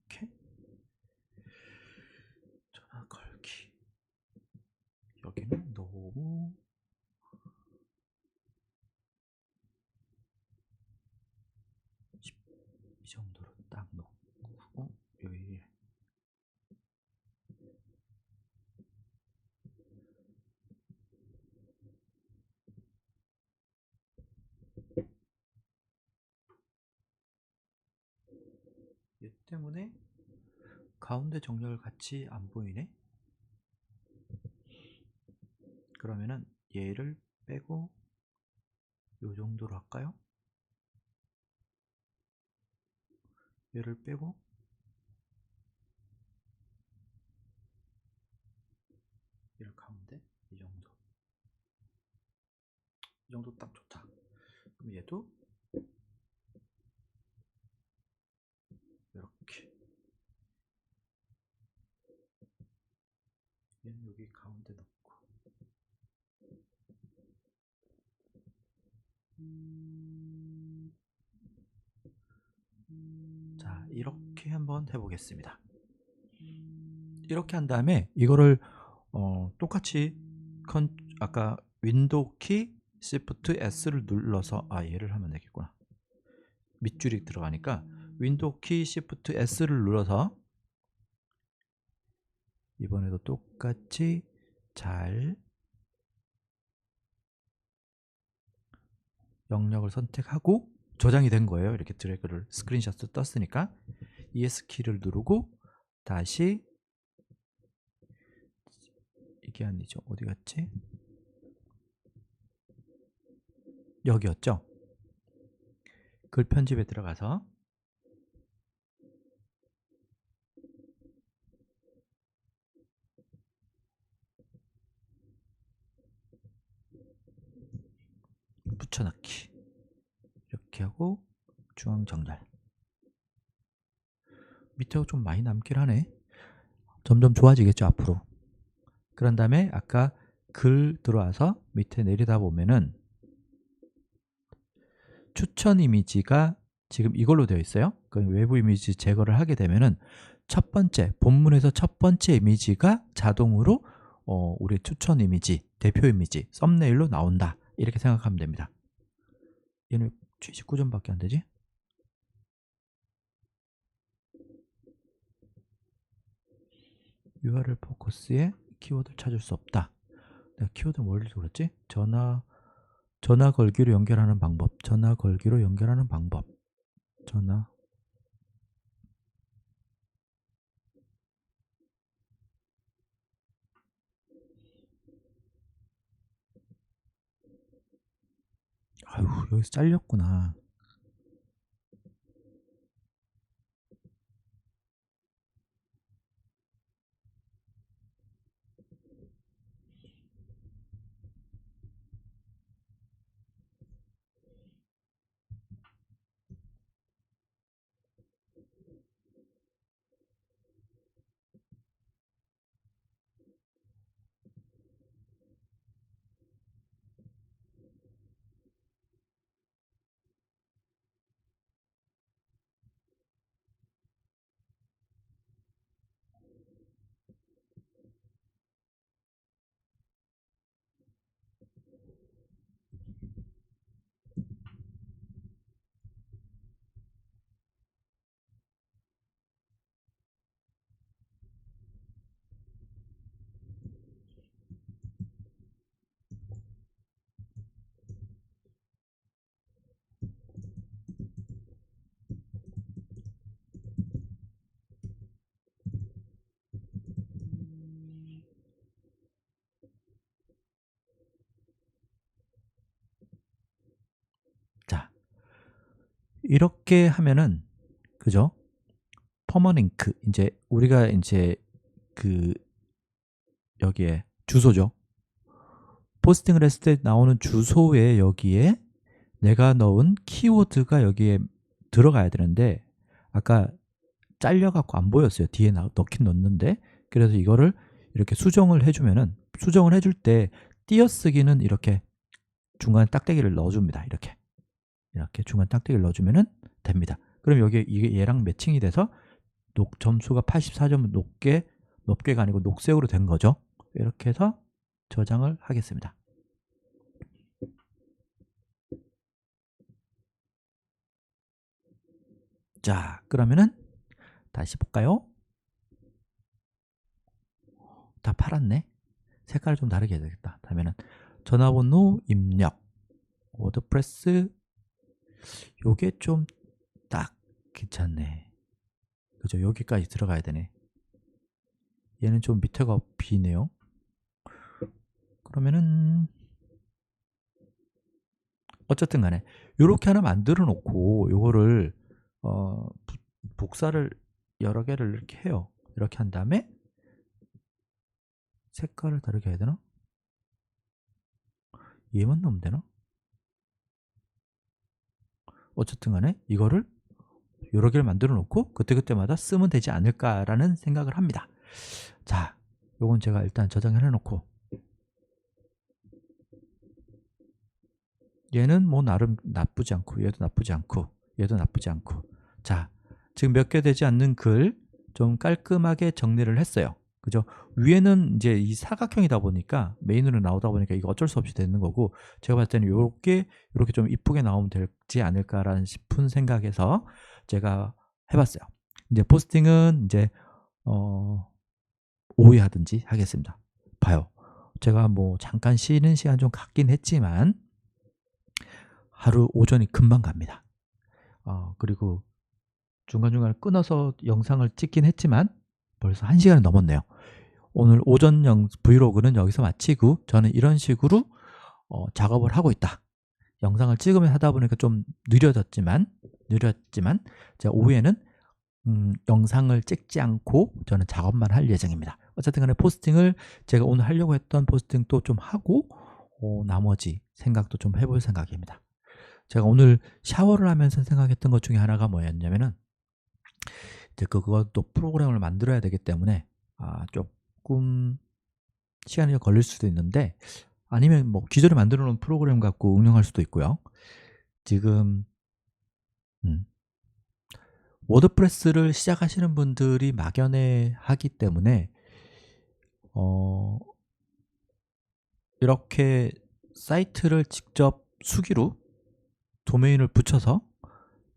이렇게 전화 걸기 여기는 너무 이 정도로 딱 놓고 여기 이 때문에 가운데 정렬 같이 안 보이네. 그러면은 얘를 빼고 요 정도로 할까요? 얘를 빼고 얘를 가운데 이 정도 딱 좋다. 그럼 얘도 이렇게, 얘는 여기 가운데 넣고, 자, 이렇게 한번 해보겠습니다. 이렇게 한 다음에 이거를 똑같이 아까 윈도우 키 Shift S를 눌러서, 얘를 하면 되겠구나. 밑줄이 들어가니까 윈도우 키 Shift S를 눌러서 이번에도 똑같이 잘 영역을 선택하고 저장이 된 거예요. 이렇게 드래그를 스크린샷을 떴으니까 ES 키를 누르고 다시, 이게 아니죠. 어디 갔지? 여기였죠. 글 편집에 들어가서 붙여넣기 이렇게 하고 중앙 정렬. 밑에가 좀 많이 남긴 하네. 점점 좋아지겠죠, 앞으로. 그런 다음에 아까 글 들어와서 밑에 내리다 보면은 추천 이미지가 지금 이걸로 되어 있어요. 그 외부 이미지 제거를 하게 되면은 첫 번째, 본문에서 첫 번째 이미지가 자동으로 우리 추천 이미지, 대표 이미지, 썸네일로 나온다. 이렇게 생각하면 됩니다. 얘는 79점밖에 안 되지? URL 포커스에 키워드를 찾을 수 없다. 내가 키워드 뭘 그랬지? 전화 걸기로 연결하는 방법, 전화 걸기로 연결하는 방법, 전화 아유, 여기서 잘렸구나. 자, 이렇게 하면은, 그죠? 퍼머링크, 이제 우리가 이제 그 여기에 주소죠. 포스팅을 했을 때 나오는 주소에 여기에 내가 넣은 키워드가 여기에 들어가야 되는데 아까 잘려갖고 안 보였어요. 뒤에 넣긴 넣는데. 그래서 이거를 이렇게 수정을 해주면은, 수정을 해줄 때 띄어쓰기는 이렇게 중간에 딱대기를 넣어줍니다. 이렇게 중간 딱대기를 넣어주면은 됩니다. 그럼 여기 이게 얘랑 매칭이 돼서 점수가 84점 높게가 아니고 녹색으로 된 거죠. 이렇게 해서 저장을 하겠습니다. 자, 그러면은 다시 볼까요? 다 팔았네. 색깔을 좀 다르게 해야 되겠다. 그러면은 전화번호 입력, 워드프레스, 요게 좀 딱 괜찮네. 그죠? 여기까지 들어가야 되네. 얘는 좀 밑에가 비네요. 그러면은 어쨌든 간에 요렇게 하나 만들어 놓고 요거를 복사를 여러 개를 이렇게 해요. 이렇게 한 다음에 색깔을 다르게 해야 되나? 얘만 넣으면 되나? 어쨌든 간에 이거를 여러 개를 만들어 놓고 그때그때마다 쓰면 되지 않을까라는 생각을 합니다. 자, 요건 제가 일단 저장을 해 놓고 얘는 뭐 나름 나쁘지 않고 얘도 나쁘지 않고 얘도 나쁘지 않고 자, 지금 몇 개 되지 않는 글 좀 깔끔하게 정리를 했어요. 그죠? 위에는 이제 이 사각형이다 보니까 메인으로 나오다 보니까 이거 어쩔 수 없이 되는 거고 제가 봤을 때는 요렇게 좀 이쁘게 나오면 되지 않을까라는 싶은 생각에서 제가 해봤어요. 이제 포스팅은 이제 오후에 하든지 하겠습니다. 봐요. 제가 뭐 잠깐 쉬는 시간 좀 갖긴 했지만 하루 오전이 금방 갑니다. 그리고 중간중간 끊어서 영상을 찍긴 했지만 벌써 1시간이 넘었네요. 오늘 오전 브이로그는 여기서 마치고 저는 이런 식으로 작업을 하고 있다. 영상을 찍으면 하다 보니까 좀 느려졌지만 제가 오후에는 영상을 찍지 않고 저는 작업만 할 예정입니다. 어쨌든 간에 포스팅을 제가 오늘 하려고 했던 포스팅도 좀 하고 나머지 생각도 좀 해볼 생각입니다. 제가 오늘 샤워를 하면서 생각했던 것 중에 하나가 뭐였냐면은 이제 그것도 프로그램을 만들어야 되기 때문에 조금 시간이 걸릴 수도 있는데 아니면 뭐 기존에 만들어 놓은 프로그램 갖고 응용할 수도 있고요. 지금 워드프레스를 시작하시는 분들이 막연해 하기 때문에 이렇게 사이트를 직접 수기로 도메인을 붙여서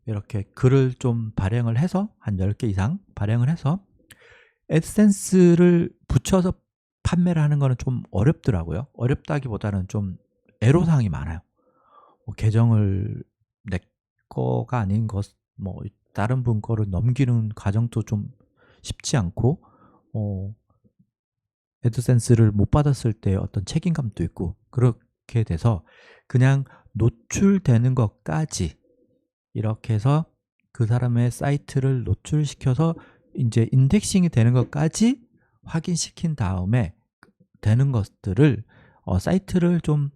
이렇게 글을 좀 발행을 해서 한 10개 이상 발행을 해서 애드센스를 붙여서 판매를 하는 거는 좀 어렵더라고요. 어렵다기보다는 좀 애로사항이 많아요. 계정을 내 거가 아닌 것, 뭐 다른 분 거를 넘기는 과정도 좀 쉽지 않고 애드센스를 못 받았을 때 어떤 책임감도 있고 그렇게 돼서 그냥 노출되는 것까지 이렇게 해서 그 사람의 사이트를 노출시켜서 이제 인덱싱이 되는 것까지 확인시킨 다음에 되는 것들을 사이트를 좀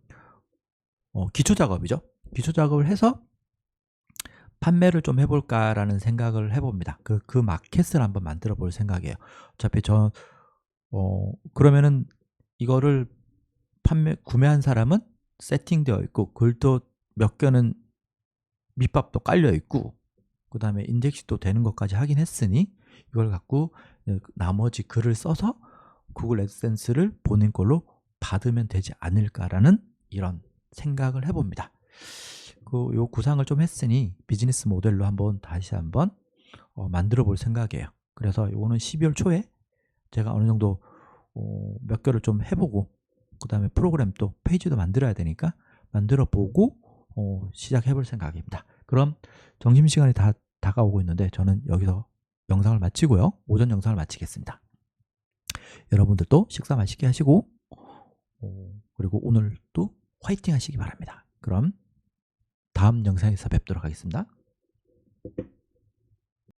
기초 작업이죠. 기초 작업을 해서 판매를 좀 해볼까라는 생각을 해봅니다. 그 마켓을 한번 만들어 볼 생각이에요. 어차피 그러면은 이거를 구매한 사람은 세팅되어 있고 글도 몇 개는 밑밥도 깔려 있고 그 다음에 인덱스도 되는 것까지 하긴 했으니 이걸 갖고 나머지 글을 써서 구글 애드센스를 본인 걸로 받으면 되지 않을까라는 이런 생각을 해봅니다. 요 구상을 좀 했으니 비즈니스 모델로 다시 한번 만들어 볼 생각이에요. 그래서 요거는 12월 초에 제가 어느 정도 몇 개를 좀 해보고 그 다음에 프로그램도 페이지도 만들어야 되니까 만들어 보고 시작해 볼 생각입니다. 그럼 점심시간이 다 다가오고 있는데 저는 여기서 영상을 마치고요. 오전 영상을 마치겠습니다. 여러분들도 식사 맛있게 하시고 그리고 오늘도 화이팅 하시기 바랍니다. 그럼 다음 영상에서 뵙도록 하겠습니다.